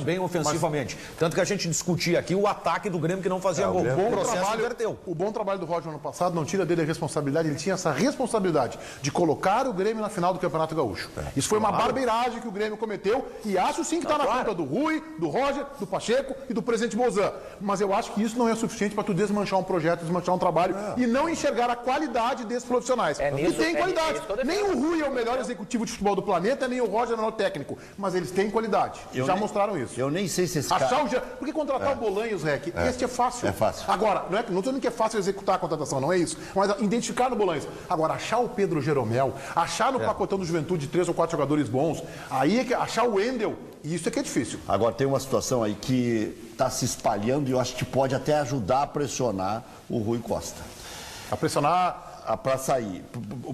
bem ofensivamente. Tanto que a gente discutia aqui o ataque do Grêmio que não fazia gol. O processo inverteu. O bom trabalho do Roger no ano passado não tira dele a responsabilidade, ele tinha essa responsabilidade de colocar o Grêmio na final do Campeonato Gaúcho. Isso foi uma barbeiragem que o Grêmio cometeu e acho sim que está na conta do Rui, do Roger, do Pacheco e do presidente Bozan. Mas eu acho que isso não é suficiente para tu desmanchar um projeto, desmanchar um trabalho e não enxergar a qualidade desses profissionais. E tem qualidade. Nem o Rui é o melhor executivo de futebol do planeta, nem o Roger é o melhor técnico. Mas eles têm qualidade. Já mostraram isso. Eu nem sei se esse cara... Porque contratar o Bolanhos, Rec, este é fácil. É fácil. Agora, não estou dizendo que é fácil executar a contratação, não é isso. Mas identificar no Bolanhos. Agora, achar o Pedro Jeromel, achar no pacotão do Juventude 3 ou 4 jogadores bons, aí é que achar o Wendel, isso é que é difícil. Agora, tem uma situação aí que está se espalhando e eu acho que pode até ajudar a pressionar o Rui Costa. A pressionar... Para sair.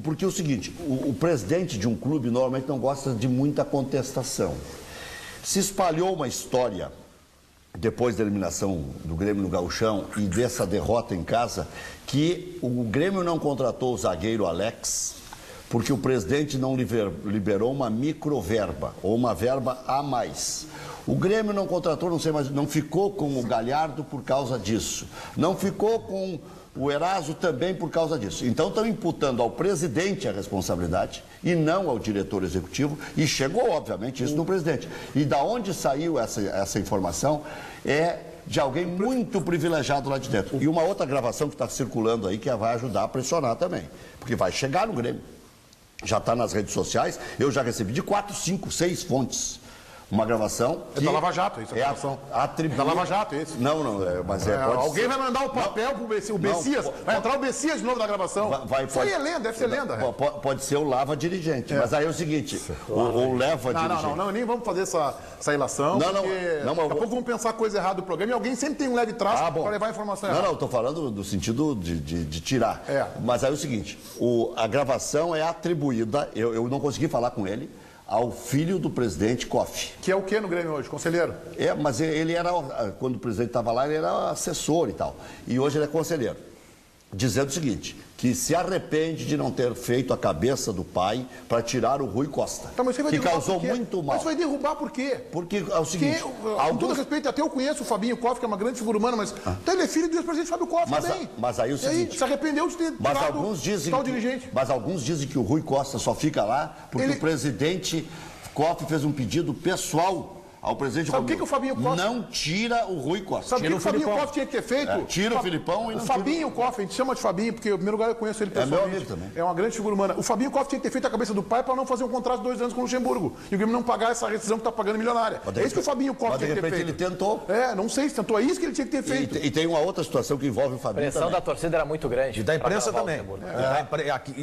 Porque é o seguinte, o presidente de um clube normalmente não gosta de muita contestação. Se espalhou uma história, depois da eliminação do Grêmio no Gauchão e dessa derrota em casa, que o Grêmio não contratou o zagueiro Alex porque o presidente não liberou uma microverba, ou uma verba a mais. O Grêmio não contratou, não sei mais, não ficou com o Galhardo por causa disso. Não ficou com o Eraso também por causa disso. Então estão imputando ao presidente a responsabilidade e não ao diretor executivo. E chegou, obviamente, isso no presidente. E da onde saiu essa informação é de alguém muito privilegiado lá de dentro. E uma outra gravação que está circulando aí que vai ajudar a pressionar também. Porque vai chegar no Grêmio. Já está nas redes sociais. Eu já recebi de 4, 5, 6 fontes. Uma gravação que... É da Lava Jato, isso é a gravação. Da Lava Jato, esse. Não, mas alguém vai mandar o papel pro o Bessias. Vai entrar o Bessias de novo na gravação. Foi lenda, deve ser lenda. Pode ser o Lava dirigente. Mas aí é o seguinte, o Leva dirigente. Não, nem vamos fazer essa ilação. Não. Daqui a pouco vamos pensar coisa errada do programa e alguém sempre tem um leve traço para levar a informação errada. Não, estou falando no sentido de tirar. Mas aí é o seguinte, a gravação é atribuída, eu não consegui falar com ele, ao filho do presidente Koff. Que é o que no Grêmio hoje? Conselheiro? Mas ele era, quando o presidente estava lá, ele era assessor e tal. E hoje ele é conselheiro. Dizendo o seguinte, que se arrepende de não ter feito a cabeça do pai para tirar o Rui Costa. Que causou muito mal. Mas vai derrubar por quê? Porque é o seguinte... Com todo respeito, até eu conheço o Fabinho Koff, que é uma grande figura humana, mas ele é filho do ex-presidente Fábio Koff também. Mas aí o seguinte... se arrependeu de ter tirado tal dirigente. Mas alguns dizem que o Rui Costa só fica lá porque o presidente Koff fez um pedido pessoal ao presidente Sabe o que o Fabinho Costa... Não tira o Rui Costa. Sabe o que o Fabinho Costa tinha que ter feito? Tira o Filipão e o Fabinho Costa, a gente chama de Fabinho, porque em primeiro lugar eu conheço ele pessoalmente. É meu amigo também. É uma grande figura humana. O Fabinho Costa tinha que ter feito a cabeça do pai para não fazer um contrato de 2 anos com o Luxemburgo. E o Grêmio não pagar essa rescisão que está pagando milionária. É isso que o Fabinho Costa tinha que ter feito. Ele tentou. Não sei se tentou. É isso que ele tinha que ter feito. E tem uma outra situação que envolve o Fabinho. A pressão da torcida era muito grande. E da imprensa também. Aqui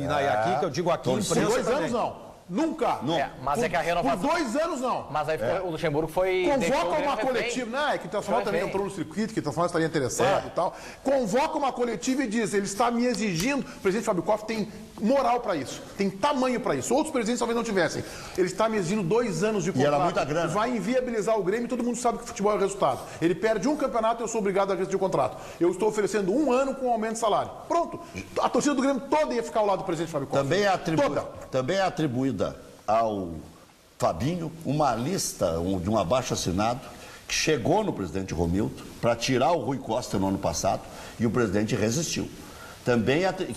que eu digo aqui, imprensa Por 2 também. anos não. Nunca. Mas é que a renovação... Por 2 anos não. Mas aí o Luxemburgo foi... Convoca uma coletiva. Não, é que o Internacional também entrou no circuito, que o Internacional estaria interessado e tal. Convoca uma coletiva e diz, ele está me exigindo. O presidente Fábio Koff tem moral para isso, tem tamanho para isso. Outros presidentes talvez não tivessem. Ele está me exigindo 2 anos de contrato. E era muita grana. Vai inviabilizar o Grêmio e todo mundo sabe que futebol é o resultado. Ele perde um campeonato e eu sou obrigado a rescindir o contrato. Eu estou oferecendo 1 ano com aumento de salário. Pronto. A torcida do Grêmio toda ia ficar ao lado do presidente Fábio Koff. Também é atribuída ao Fabinho uma lista de um abaixo-assinado que chegou no presidente Romildo para tirar o Rui Costa no ano passado e o presidente resistiu.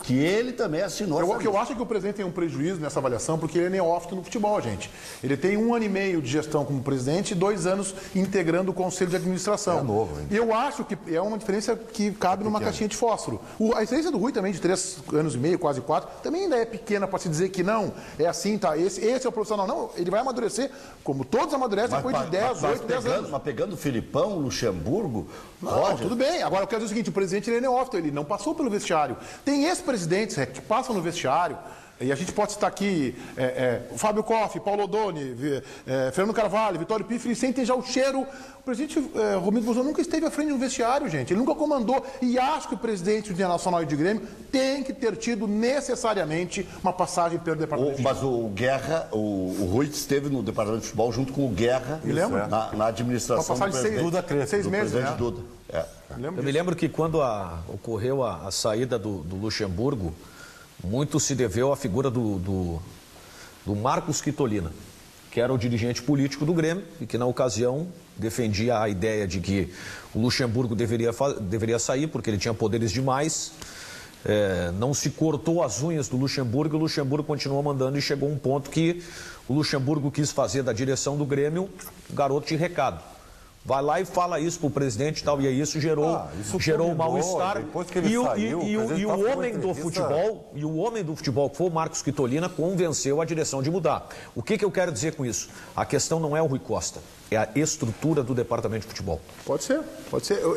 Que ele também assinou. Eu acho que o presidente tem um prejuízo nessa avaliação porque ele é neófito no futebol, gente. Ele tem 1 ano e meio de gestão como presidente e 2 anos integrando o conselho de administração. É novo, hein? E eu acho que é uma diferença que cabe numa caixinha de fósforo. A experiência do Rui também, de 3 anos e meio, quase 4, também ainda é pequena para se dizer que não, é assim, tá? Esse é o profissional. Não, ele vai amadurecer, como todos amadurecem depois de 10, 8, 10 anos. Mas pegando o Filipão, o Luxemburgo, Roger... Tudo bem. Agora eu quero dizer o seguinte, o presidente ele é neófito, ele não passou pelo vestiário. Tem ex-presidentes que passam no vestiário, e a gente pode citar aqui o Fábio Koff, Paulo Odoni, Fernando Carvalho, Vitório Piffer, e sentem já o cheiro. O presidente Romildo Bolsonaro nunca esteve à frente de um vestiário, gente. Ele nunca comandou. E acho que o presidente do Internacional e de Grêmio tem que ter tido necessariamente uma passagem pelo departamento de futebol. Mas o Guerra, o Rui esteve no departamento de futebol junto com o Guerra na administração do presidente. 6 meses, né? Duda. Eu me lembro que quando ocorreu a saída do Luxemburgo, muito se deveu à figura do Marcos Quitolina, que era o dirigente político do Grêmio e que, na ocasião, defendia a ideia de que o Luxemburgo deveria sair porque ele tinha poderes demais. Não se cortou as unhas do Luxemburgo e o Luxemburgo continuou mandando e chegou um ponto que o Luxemburgo quis fazer da direção do Grêmio garoto de recado. Vai lá e fala isso pro presidente e tal, e aí isso gerou um mal-estar. E o homem do futebol, que foi o Marcos Quitolina, convenceu a direção de mudar. O que eu quero dizer com isso? A questão não é o Rui Costa, é a estrutura do departamento de futebol. Pode ser.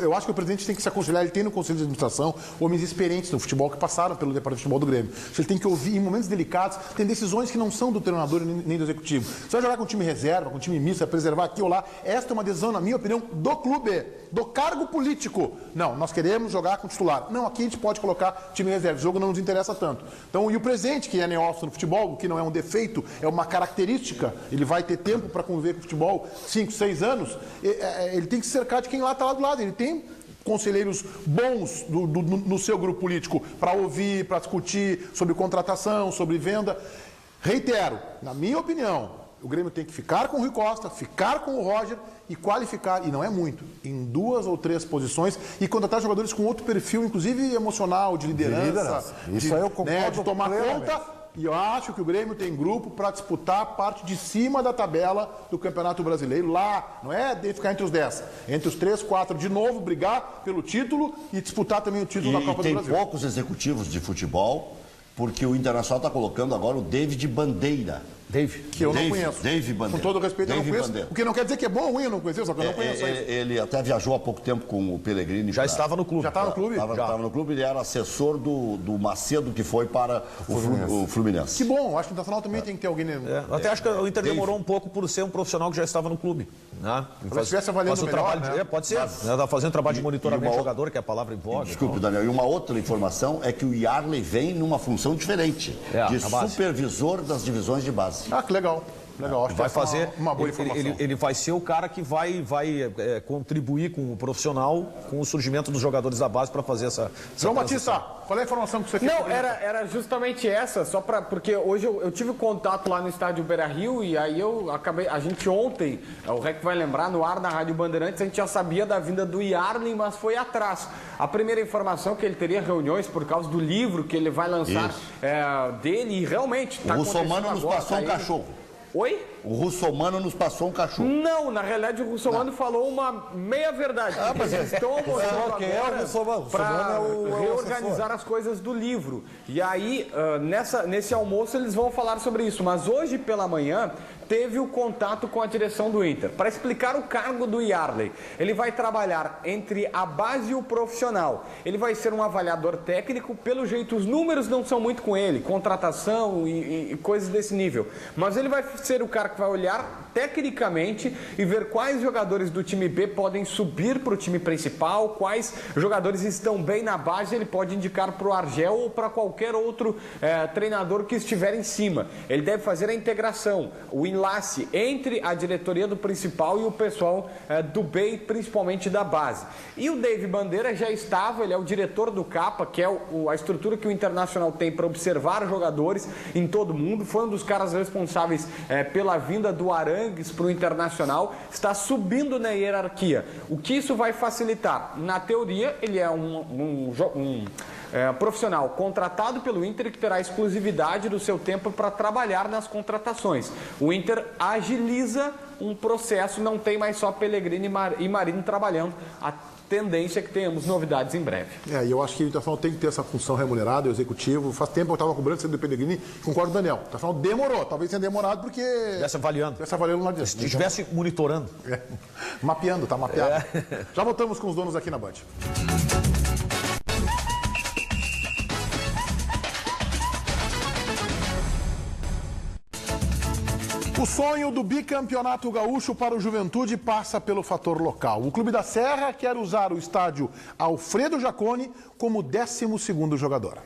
Eu acho que o presidente tem que se aconselhar, ele tem no Conselho de Administração homens experientes no futebol que passaram pelo departamento de futebol do Grêmio. Ele tem que ouvir, em momentos delicados, tem decisões que não são do treinador nem do executivo. Você vai jogar com um time reserva, com um time misto, vai preservar aqui ou lá. Esta é uma decisão, na minha opinião, do clube, do cargo político. Não, nós queremos jogar com titular. Não, aqui a gente pode colocar time reserva. O jogo não nos interessa tanto. Então, e o presidente, que é neófito no futebol, o que não é um defeito, é uma característica, ele vai ter tempo para conviver com o futebol 5, 6 anos, ele tem que se cercar de quem lá está lá do lado. Ele tem conselheiros bons no seu grupo político para ouvir, para discutir sobre contratação, sobre venda. Reitero, na minha opinião, o Grêmio tem que ficar com o Rui Costa, ficar com o Roger e qualificar, e não é muito, em 2 ou 3 posições e contratar jogadores com outro perfil, inclusive emocional, de liderança. Isso aí eu concordo de tomar conta. E eu acho que o Grêmio tem grupo para disputar a parte de cima da tabela do Campeonato Brasileiro. Lá, não é de ficar entre os 10, entre os 3, 4, de novo, brigar pelo título e disputar também o título da Copa do Brasil. E tem poucos executivos de futebol, porque o Internacional está colocando agora o David Bandeira. Que eu não conheço. David Bandeira. Com todo respeito, eu não conheço. Bandeira. O que não quer dizer que é bom ou ruim, eu não conheço, só que eu não conheço. Ele até viajou há pouco tempo com o Pellegrini. Já estava no clube. Já estava no clube? Estava no clube, ele era assessor do Macedo, que foi para o Fluminense. Que bom, acho que o Internacional também tem que ter alguém... Até acho que o Inter demorou um pouco por ser um profissional que já estava no clube. Né? Se estivesse avaliando melhor, né? Pode ser. Está fazendo trabalho de monitoramento de jogador, que é a palavra em voga. Desculpe, Daniel. E uma outra informação é que o Yarley vem numa função diferente, de supervisor das divisões de base. Ah, que legal. Legal, vai fazer uma boa informação. Ele vai ser o cara que vai contribuir com o profissional, com o surgimento dos jogadores da base para fazer essa João Batista, qual é a informação que você quer? Não, era justamente essa, porque hoje eu tive contato lá no estádio Beira-Rio e aí a gente ontem, o REC vai lembrar, no ar da Rádio Bandeirantes, a gente já sabia da vinda do Yarley, mas foi atrás. A primeira informação é que ele teria reuniões por causa do livro que ele vai lançar dele e realmente está acontecendo agora. O Russomano nos passou um cachorro. Oi? O Russomano nos passou um cachorro. Não, na realidade o Russomano falou uma meia-verdade. Mas eles estão almoçando quem é o Russomano? para reorganizar as coisas do livro. E aí, nesse almoço, eles vão falar sobre isso. Mas hoje pela manhã, teve o contato com a direção do Inter. Para explicar o cargo do Yarley, ele vai trabalhar entre a base e o profissional. Ele vai ser um avaliador técnico, pelo jeito os números não são muito com ele, contratação e coisas desse nível. Mas ele vai ser o cara que vai olhar tecnicamente e ver quais jogadores do time B podem subir para o time principal, quais jogadores estão bem na base, ele pode indicar para o Argel ou para qualquer outro treinador que estiver em cima. Ele deve fazer a integração, o enlace entre a diretoria do principal e o pessoal do B, principalmente da base. E o Dave Bandeira já estava, ele é o diretor do CAPA, que é a estrutura que o Internacional tem para observar jogadores em todo mundo, foi um dos caras responsáveis pela vinda do Arangues para o Internacional, está subindo na hierarquia. O que isso vai facilitar? Na teoria, ele é um profissional contratado pelo Inter que terá exclusividade do seu tempo para trabalhar nas contratações. O Inter agiliza um processo, não tem mais só Pellegrini e Marinho trabalhando. A tendência é que tenhamos novidades em breve. E eu acho que o Internacional tem que ter essa função remunerada, o executivo. Faz tempo que eu estava cobrando sendo do Pellegrini, concordo com o Daniel. O Internacional demorou, talvez tenha demorado porque... Estivesse avaliando. Lá dentro. Estivesse monitorando. Mapeando, tá mapeado. Já voltamos com os donos aqui na Band. O sonho do bicampeonato gaúcho para o Juventude passa pelo fator local. O Clube da Serra quer usar o estádio Alfredo Jaconi como 12º jogador.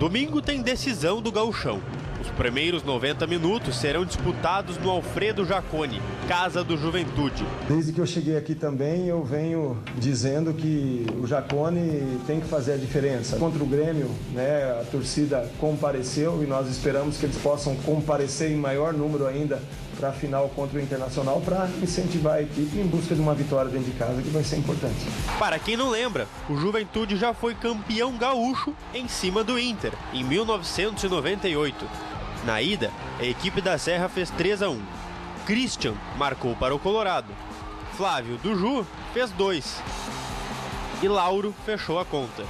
Domingo tem decisão do Gauchão. Os primeiros 90 minutos serão disputados no Alfredo Jaconi, casa do Juventude. Desde que eu cheguei aqui também, eu venho dizendo que o Jaconi tem que fazer a diferença. Contra o Grêmio, a torcida compareceu e nós esperamos que eles possam comparecer em maior número ainda para a final contra o Internacional, para incentivar a equipe em busca de uma vitória dentro de casa, que vai ser importante. Para quem não lembra, o Juventude já foi campeão gaúcho em cima do Inter, em 1998. Na ida, a equipe da Serra fez 3-1. Christian marcou para o Colorado. Flávio do Ju fez 2. E Lauro fechou a conta.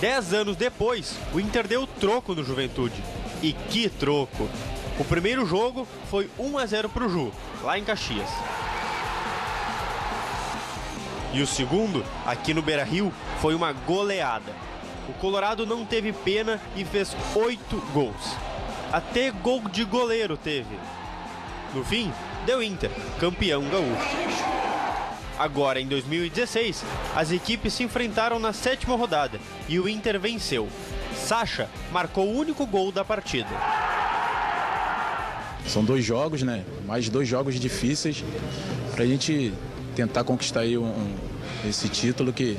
10 anos depois, o Inter deu troco no Juventude. E que troco! O primeiro jogo foi 1-0 para o Ju, lá em Caxias. E o segundo, aqui no Beira-Rio, foi uma goleada. O Colorado não teve pena e fez 8 gols. Até gol de goleiro teve. No fim, deu Inter, campeão gaúcho. Agora, em 2016, as equipes se enfrentaram na 7ª rodada e o Inter venceu. Sacha marcou o único gol da partida. São 2 jogos, mais 2 jogos difíceis para a gente tentar conquistar aí esse título que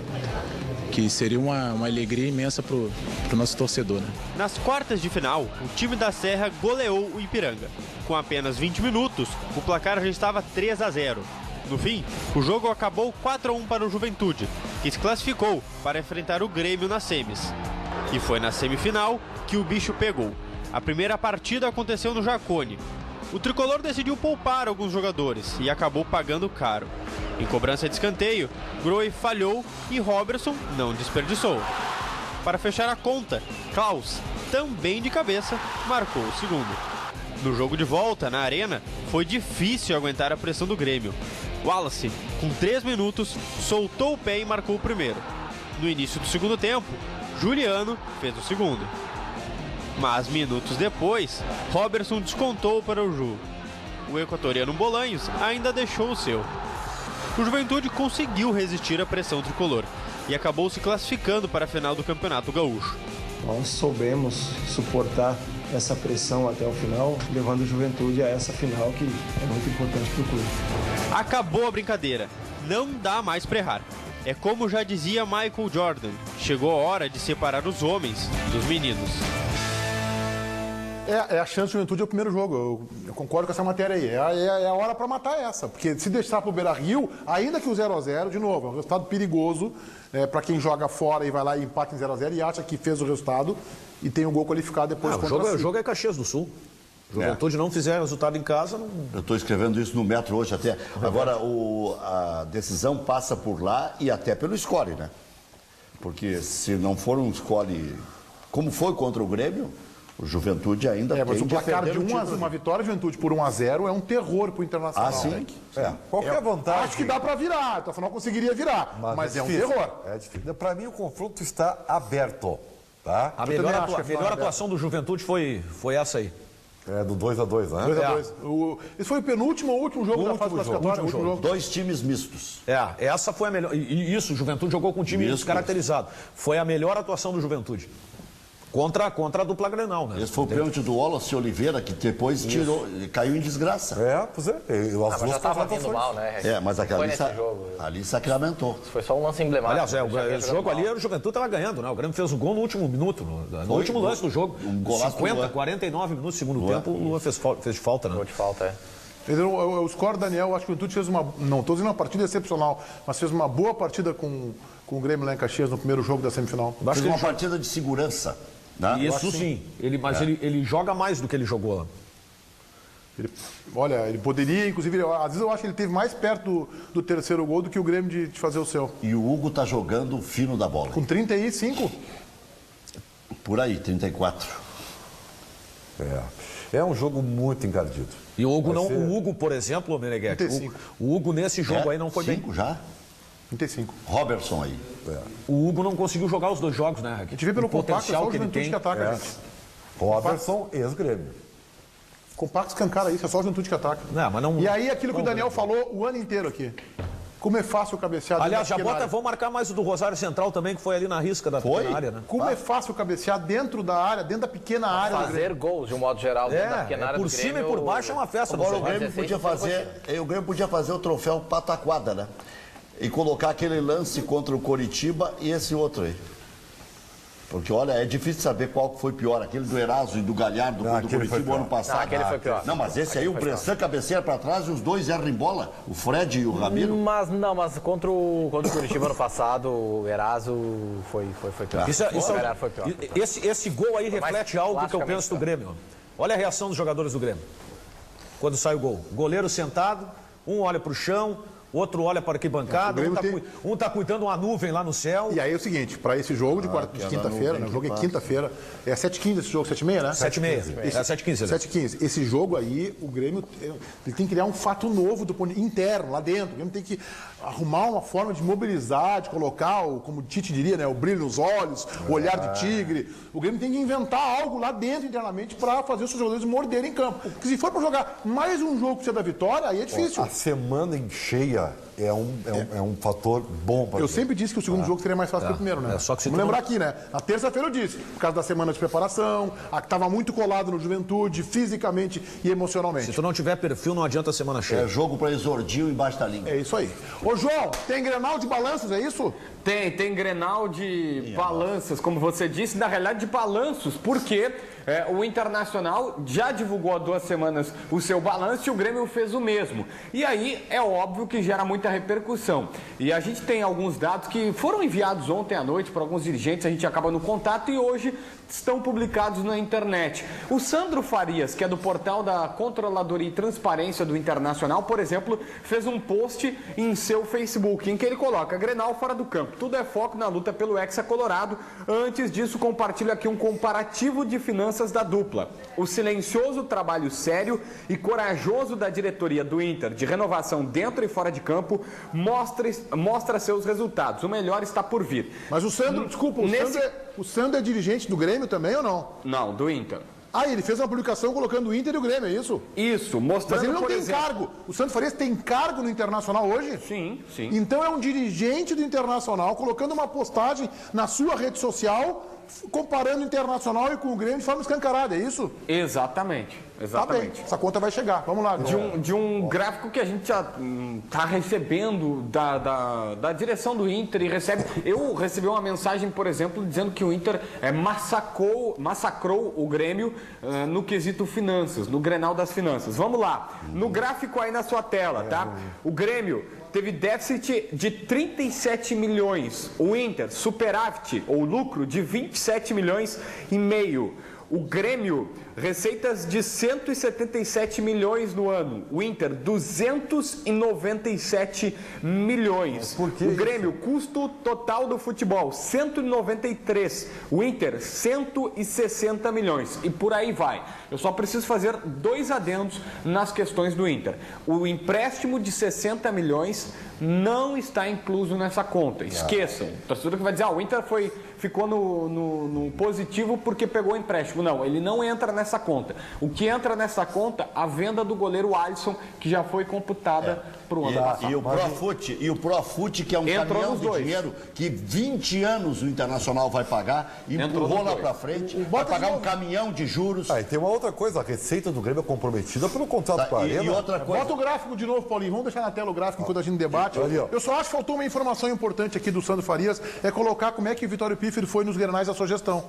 seria uma alegria imensa para o nosso torcedor. Nas quartas de final, o time da Serra goleou o Ipiranga. Com apenas 20 minutos, o placar já estava 3-0. No fim, o jogo acabou 4-1 para o Juventude, que se classificou para enfrentar o Grêmio nas semis. E foi na semifinal que o bicho pegou. A primeira partida aconteceu no Jaconi. O tricolor decidiu poupar alguns jogadores e acabou pagando caro. Em cobrança de escanteio, Groi falhou e Robertson não desperdiçou. Para fechar a conta, Klaus, também de cabeça, marcou o segundo. No jogo de volta, na arena, foi difícil aguentar a pressão do Grêmio. Wallace, com 3 minutos, soltou o pé e marcou o primeiro. No início do segundo tempo, Juliano fez o segundo. Mas minutos depois, Robertson descontou para o Ju. O equatoriano Bolanhos ainda deixou o seu. O Juventude conseguiu resistir à pressão tricolor e acabou se classificando para a final do Campeonato Gaúcho. Nós soubemos suportar essa pressão até o final, levando o Juventude a essa final que é muito importante para o clube. Acabou a brincadeira, não dá mais para errar. É como já dizia Michael Jordan, chegou a hora de separar os homens dos meninos. É a chance do Juventude é o primeiro jogo, eu concordo com essa matéria aí. É a hora para matar essa, porque se deixar para o Beira-Rio, ainda que o 0-0, de novo, é um resultado perigoso para quem joga fora e vai lá e empata em 0-0 e acha que fez o resultado e tem um gol qualificado depois contra o jogo é Caxias do Sul. Juventude não fizer resultado em casa... Não... Eu estou escrevendo isso no Metro hoje até. Agora, a decisão passa por lá e até pelo score, né? Porque se não for um score como foi contra o Grêmio, o Juventude ainda tem mas o placar de defender o título. uma vitória Juventude por 1-0 é um terror pro Internacional. Ah, sim? Qualquer vantagem. Acho que dá para virar, então afinal conseguiria virar, mas é um difícil. terror. É difícil. Para mim o confronto está aberto, tá? A melhor atuação do Juventude foi essa aí. É do 2-2, né? 2-2. Esse foi o penúltimo ou último jogo da fase classificatória? Último jogo. 2 times mistos. Essa foi a melhor. E isso, o Juventude jogou com um time descaracterizado. Foi a melhor atuação do Juventude. Contra a dupla Grenal, né? Esse foi o pênalti do Wallace Oliveira, que depois caiu em desgraça. Pois é. Mas já estava vindo mal, né? Mas ali sacramentou. Foi só um lance emblemático. Aliás, o jogo ali, o Juventude estava ganhando, né? O Grêmio fez um gol no último minuto, no último lance do jogo. 49 minutos do segundo tempo, o Luan fez de falta, né? Gol de falta, O score, Daniel, acho que o Juventude fez não estou dizendo uma partida excepcional, mas fez uma boa partida com o Grêmio lá em Caxias no primeiro jogo da semifinal. Fez uma partida de segurança. Isso sim, ele joga mais do que ele jogou lá. Ele poderia, inclusive, às vezes eu acho que ele esteve mais perto do terceiro gol do que o Grêmio de fazer o seu. E o Hugo tá jogando fino da bola. Com 35? Por aí, 34. É um jogo muito encardido. E o Hugo, por exemplo, Meneghetti, o Hugo nesse jogo aí não foi 5 bem. já? 35. Robertson aí. O Hugo não conseguiu jogar os 2 jogos, né? A gente vê pelo compacto, só o Juventude que ataca, gente. Robertson, ex-Grêmio. Compacto escancara isso, é só o Juventude que ataca. E aí aquilo que o Daniel falou o ano inteiro aqui. Como é fácil cabecear dentro da pequena área. Vamos marcar mais o do Rosário Central também, que foi ali na risca da pequena área, né? Como é fácil cabecear dentro da área, dentro da pequena área. Fazer gols, de um modo geral, dentro da pequena área por do cima Grêmio, e por baixo é uma festa. Agora o Grêmio podia fazer o troféu Pataquada, né? E colocar aquele lance contra o Coritiba e esse outro aí. Porque, olha, é difícil saber qual foi pior. Aquele do Eraso e do Galhardo do Coritiba ano passado. Aquele foi pior. Não, mas esse aí, o Bressan cabeceia para trás e os dois erram em bola. O Fred e o Ramiro. Mas contra o Coritiba ano passado, o Eraso foi pior. Foi pior. Esse gol aí reflete algo que eu penso do Grêmio. Olha a reação dos jogadores do Grêmio. Quando sai o gol. Goleiro sentado, um olha para o chão, outro olha para a arquibancada, um está cuidando uma nuvem lá no céu. E aí é o seguinte, para esse jogo de quinta-feira, né? O jogo é quinta-feira, é 7h15 esse jogo, 7h30, né? 7h30, é 7h15. 7h15. Esse jogo aí, o Grêmio ele tem que criar um fato novo do ponto interno, lá dentro. O Grêmio tem que arrumar uma forma de mobilizar, de colocar, como o Tite diria, né? O brilho nos olhos, o olhar de tigre. O Grêmio tem que inventar algo lá dentro internamente para fazer os seus jogadores morderem em campo. Porque se for para jogar mais um jogo para ser da vitória, aí é difícil. A semana em cheia é um fator bom para Eu sempre disse que o segundo jogo seria mais fácil que o primeiro, né? Só que vamos lembrar aqui, né? Na terça-feira eu disse, por causa da semana de preparação, a que estava muito colado no Juventude, fisicamente e emocionalmente. Se tu não tiver perfil, não adianta a semana cheia. É jogo para exordio embaixo da linha. É isso aí. Ô, João, tem Grenal de balanços, é isso? Tem Grenal de balanças, como você disse, na realidade de balanços, porque o Internacional já divulgou há 2 semanas o seu balanço e o Grêmio fez o mesmo. E aí é óbvio que gera muita repercussão. E a gente tem alguns dados que foram enviados ontem à noite para alguns dirigentes, a gente acaba no contato e hoje estão publicados na internet. O Sandro Farias, que é do portal da Controladoria e Transparência do Internacional, por exemplo, fez um post em seu Facebook em que ele coloca Grenal fora do campo. Tudo é foco na luta pelo Hexa Colorado. Antes disso, compartilha aqui um comparativo de finanças da dupla. O silencioso trabalho sério e corajoso da diretoria do Inter, de renovação dentro e fora de campo, mostra seus resultados. O melhor está por vir. Mas o Sandro, desculpa, o Sandro é dirigente do Grêmio também ou não? Não, do Inter. Ah, ele fez uma publicação colocando o Inter e o Grêmio, é isso? Isso, mostrando. Mas ele não tem cargo. O Sandro Farias tem cargo no Internacional hoje? Sim. Então é um dirigente do Internacional colocando uma postagem na sua rede social comparando o Internacional e com o Grêmio de forma escancarada, é isso? Exatamente. Tá bem, essa conta vai chegar, vamos lá. De um gráfico que a gente já está recebendo da direção do Inter e recebe. Eu recebi uma mensagem, por exemplo, dizendo que o Inter massacrou o Grêmio no quesito finanças, no Grenal das finanças. Vamos lá, no gráfico aí na sua tela, tá? O Grêmio teve déficit de 37 milhões, o Inter superávit ou lucro de 27 milhões e meio. O Grêmio receitas de 177 milhões no ano. O Inter, 297 milhões. Por que o isso? Grêmio, custo total do futebol, 193. O Inter, 160 milhões. E por aí vai. Eu só preciso fazer 2 adendos nas questões do Inter. O empréstimo de 60 milhões não está incluso nessa conta. Esqueçam. O torcedor que vai dizer, o Inter ficou no positivo porque pegou o empréstimo. Não, ele não entra nessa conta. O que entra nessa conta, a venda do goleiro Alisson, que já foi computada para o ano passado. E o Profut, que é um caminhão de dinheiro que 20 anos o Internacional vai pagar, empurrou lá para frente, vai pagar um caminhão de juros. E tem uma outra coisa, a receita do Grêmio é comprometida pelo contrato com a Arena. E outra coisa... Bota o gráfico de novo, Paulinho. Vamos deixar na tela o gráfico enquanto a gente debate. Eu só acho que faltou uma informação importante aqui do Sandro Farias, é colocar como é que o Vitório Pífero foi nos Grenais da sua gestão.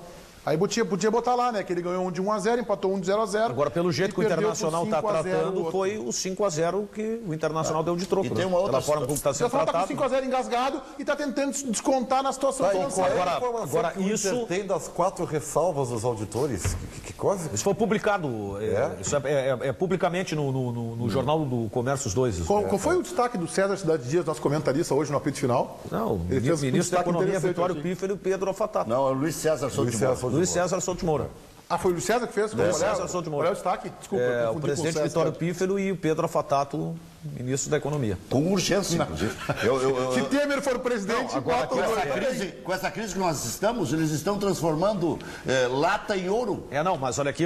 Aí podia botar lá, né? Que ele ganhou um de 1-0, empatou um de 0-0. Agora, pelo jeito que o Internacional está tratando, foi o 5-0 que o Internacional deu de troco. E tem uma outra forma como está sendo tratado. Está com 5-0 engasgado e está tentando descontar na situação financeira. Agora isso tem das 4 ressalvas dos auditores? Que coisa? Isso foi publicado. Isso é publicamente no Jornal do Comércio, os dois. Qual foi o destaque do César Cidade Dias, nosso comentarista, hoje no apito final? Não, o ministro da Economia, Vitório Pífero e Pedro Afatato. Não, é o Luiz César Souto. Luiz César Souto Moura. Foi o Luiz César que fez? Luiz César Souto Moura. Qual é o destaque? Desculpa. O presidente Vitório Pífero e o Pedro Afatato, ministro da Economia. Com urgência, inclusive. Se Temer for o presidente... Agora, com essa crise que nós estamos, eles estão transformando lata em ouro. Mas olha aqui,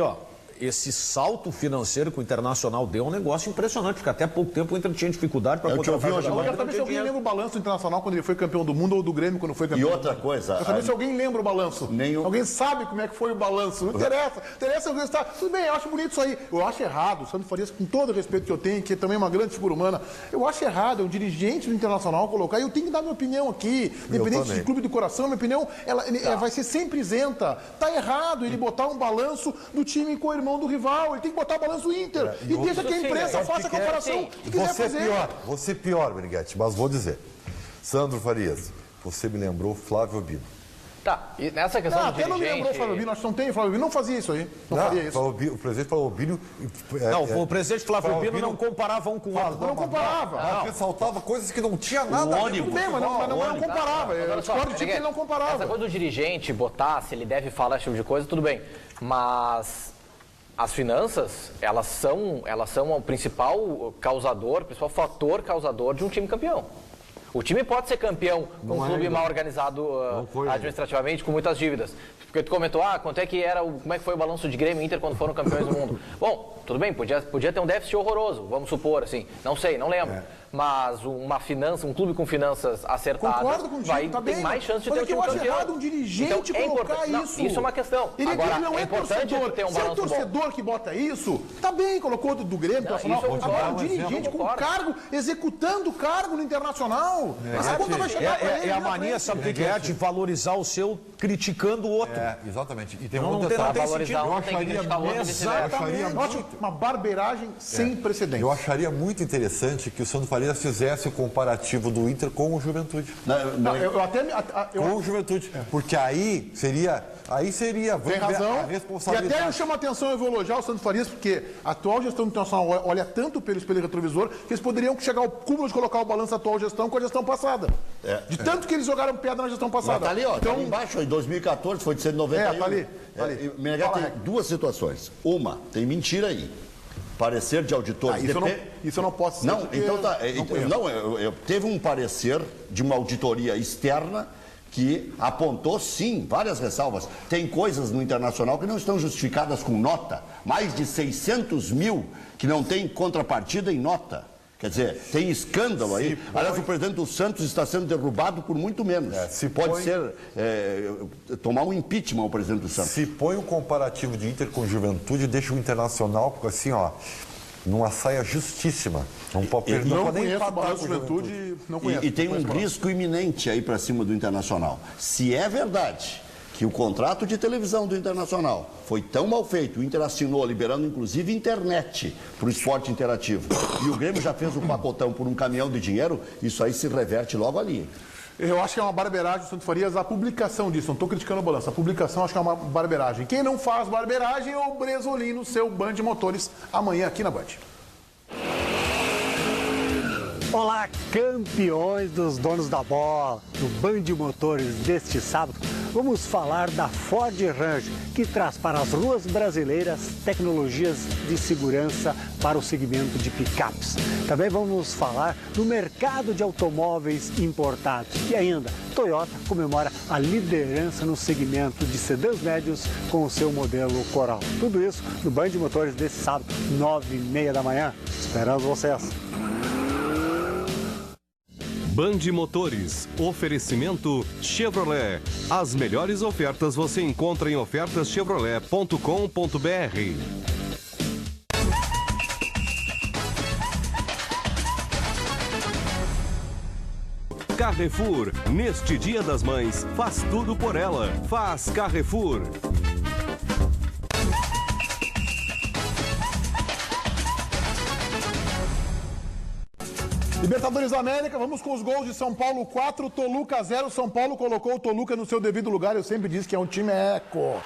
esse salto financeiro que o Internacional deu é um negócio impressionante, porque até pouco tempo o Inter tinha dificuldade para contratar jogadores. Eu quero saber se alguém lembra o balanço do Internacional quando ele foi campeão do mundo ou do Grêmio quando foi campeão. E outra coisa... Eu quero saber se alguém lembra o balanço. Alguém sabe como é que foi o balanço. Não interessa. Interessa alguém estar... Tudo bem, eu acho bonito isso aí. Eu acho errado. O Sandro Farias, com todo o respeito que eu tenho, que é também uma grande figura humana, eu acho errado. É um dirigente do Internacional colocar. E eu tenho que dar minha opinião aqui. Independente de clube do coração, minha opinião vai ser sempre isenta. Tá errado ele botar um balanço do time com o irmão do rival. Ele tem que botar o balanço do Inter. E deixa que a imprensa faça a comparação que quiser fazer. Você pior, Meneghetti, mas vou dizer. Sandro Farias, você me lembrou Flávio Albino. E nessa questão do até não me lembrou Flávio Albino, acho que não tem. Flávio Albino não fazia isso aí. Não faria isso. O presidente Flávio Albino... o presidente Flávio Albino não comparava um com o outro. Não comparava. Ressaltava coisas que não tinha nada a ver. Tudo bem, mas não comparava. Eu discordo de que ele não comparava. Essa coisa do dirigente botar, se ele deve falar esse tipo de coisa, tudo bem. Mas... as finanças, elas são o principal fator causador de um time campeão. O time pode ser campeão com um clube mal organizado administrativamente, com muitas dívidas. Porque tu comentou, como é que foi o balanço de Grêmio e Inter quando foram campeões do mundo? Bom, tudo bem, podia ter um déficit horroroso, vamos supor, assim. Não sei, não lembro. Mas um clube com finanças acertadas tem mais chance de ter um time campeão. Eu acho errado um dirigente colocar isso. Isso é uma questão. Agora, não é importante ter um balanço bom. Se é o torcedor que bota isso, tá bem, colocou do Grêmio, Internacional. Agora, um dirigente com cargo, executando o cargo no Internacional. Essa conta vai chegar pra ele. É a mania, sabe o que é? De valorizar o seu criticando o outro. Exatamente. E tem um detalhe. Eu acharia uma barbeiragem sem precedentes. Eu acharia muito interessante que o Sandro Farias fizesse o comparativo do Inter com o Juventude. Com o Juventude. Porque aí seria... Tem razão. A responsabilidade. E até me chama a atenção, eu vou elogiar o Sandro Farias, porque a atual gestão do Internacional olha tanto pelo espelho retrovisor que eles poderiam chegar ao cúmulo de colocar o balanço da atual gestão com a gestão passada. De tanto que eles jogaram pedra na gestão passada. Mas tá ali, tá ali embaixo, em 2014 foi de 191. Tá ali. Tem duas situações. Uma, tem mentira aí. Parecer de auditores. Isso eu não posso dizer. Não, então tá. Teve um parecer de uma auditoria externa que apontou, sim, várias ressalvas. Tem coisas no Internacional que não estão justificadas com nota. Mais de 600 mil que não tem contrapartida em nota. Quer dizer, tem escândalo aí. Aliás, o presidente do Santos está sendo derrubado por muito menos. Tomar um impeachment ao presidente do Santos. Se põe um comparativo de Inter com Juventude, deixa o Internacional, assim, numa saia justíssima. Não pode nem empatar com Juventude. E tem um risco iminente aí para cima do Internacional. Se é verdade que o contrato de televisão do Internacional foi tão mal feito, o Inter assinou, liberando inclusive internet para o esporte interativo, e o Grêmio já fez o pacotão por um caminhão de dinheiro, isso aí se reverte logo ali. Eu acho que é uma barbeiragem, Santo Farias, a publicação disso. Não estou criticando o balanço. A publicação acho que é uma barbeiragem. Quem não faz barbeiragem é o Bresolim no seu Band Motores, amanhã aqui na Band. Olá, campeões dos donos da bola. No Band Motores deste sábado, vamos falar da Ford Ranger, que traz para as ruas brasileiras tecnologias de segurança para o segmento de picapes. Também vamos falar do mercado de automóveis importados. E ainda, Toyota comemora a liderança no segmento de sedãs médios com o seu modelo Corolla. Tudo isso no Band Motores desse sábado, 9h30 da manhã. Esperamos vocês. Band Motores, oferecimento Chevrolet. As melhores ofertas você encontra em ofertaschevrolet.com.br. Carrefour, neste Dia das Mães, faz tudo por ela. Faz Carrefour. Libertadores da América, vamos com os gols de São Paulo 4, Toluca 0. São Paulo colocou o Toluca no seu devido lugar. Eu sempre disse que é um timeco.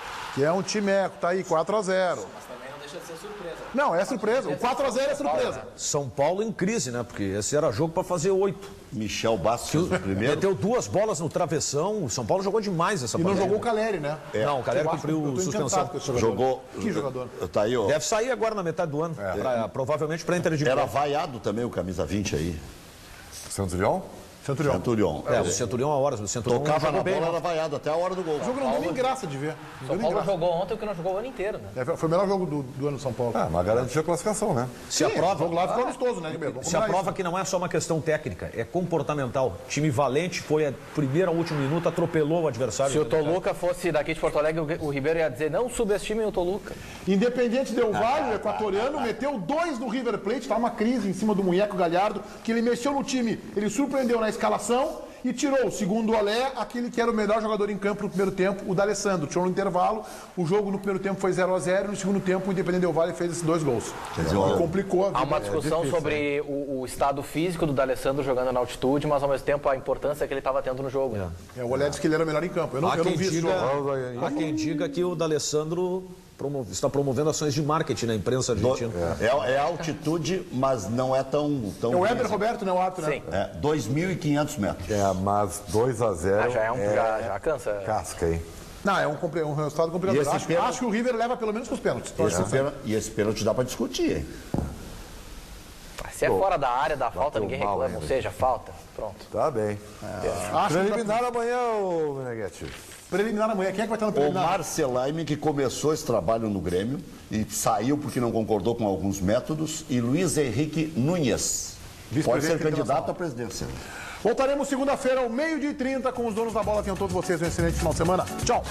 Tá aí, 4-0. Mas também não deixa de ser surpresa. Não, é surpresa. O 4-0 é surpresa. São Paulo em crise, né? Porque esse era jogo para fazer 8. Michel Bastos primeiro. Meteu 2 bolas no travessão. O São Paulo jogou demais essa partida. E não jogou o Caleri, né? Não, o Caleri cumpriu suspensão. Jogou. Que jogador? Tá aí, ó. Deve sair agora na metade do ano. Provavelmente para Inter de Milão. Era vaiado também o camisa 20 aí. Centurion? Centurion. O Centurion a horas. O Centurion tocava na bola, né? era vaiado até a hora do gol. O jogo não deu nem graça de ver. São Paulo jogou ontem o que não jogou o ano inteiro, né? Foi o melhor jogo do ano do São Paulo. Mas garantiu a classificação, né? Se a prova, o jogo lá ficou gostoso, né, Ribeiro? Se a prova que não é só uma questão técnica, é comportamental. Time valente, foi a primeira ao último minuto, atropelou o adversário. Se o Toluca fosse daqui de Porto Alegre, o Ribeiro ia dizer, não subestimem o Toluca. Independente Del Valle, o equatoriano, meteu 2 no River Plate, tá uma crise em cima do Munheco Galhardo, que ele mexeu no time, ele surpreendeu na escalação e tirou, segundo o Olé, aquele que era o melhor jogador em campo no primeiro tempo, o D'Alessandro. Tirou no intervalo, o jogo no primeiro tempo foi 0-0 e no segundo tempo o Independente Del Valle fez esses 2 gols. E complicou a vida. Há uma discussão difícil, sobre o estado físico do D'Alessandro jogando na altitude, mas ao mesmo tempo a importância que ele estava tendo no jogo. O Olé disse que ele era o melhor em campo. Eu não vi esse jogo. Há quem diga que o D'Alessandro está promovendo ações de marketing na imprensa argentina. É altitude, mas não é tão é o Weber Roberto, né? O ato, né? 2.500 metros. Mas 2-0 já cansa. Casca, hein? Não, é um resultado complicado. Acho que o River leva pelo menos com os pênaltis. E esse pênalti dá para discutir, hein? Se é fora da área da falta, ninguém reclama. Ou seja, falta. Pronto. Tá bem. Preliminar amanhã, ô Meneghete. Preliminar amanhã. Quem é que vai estar no O preliminar? Marcelaime, que começou esse trabalho no Grêmio e saiu porque não concordou com alguns métodos, e Luiz Henrique Nunes. Pode ser candidato à presidência. Voltaremos segunda-feira ao 12h30 com os donos da bola. Tenham todos vocês um excelente final de semana. Tchau.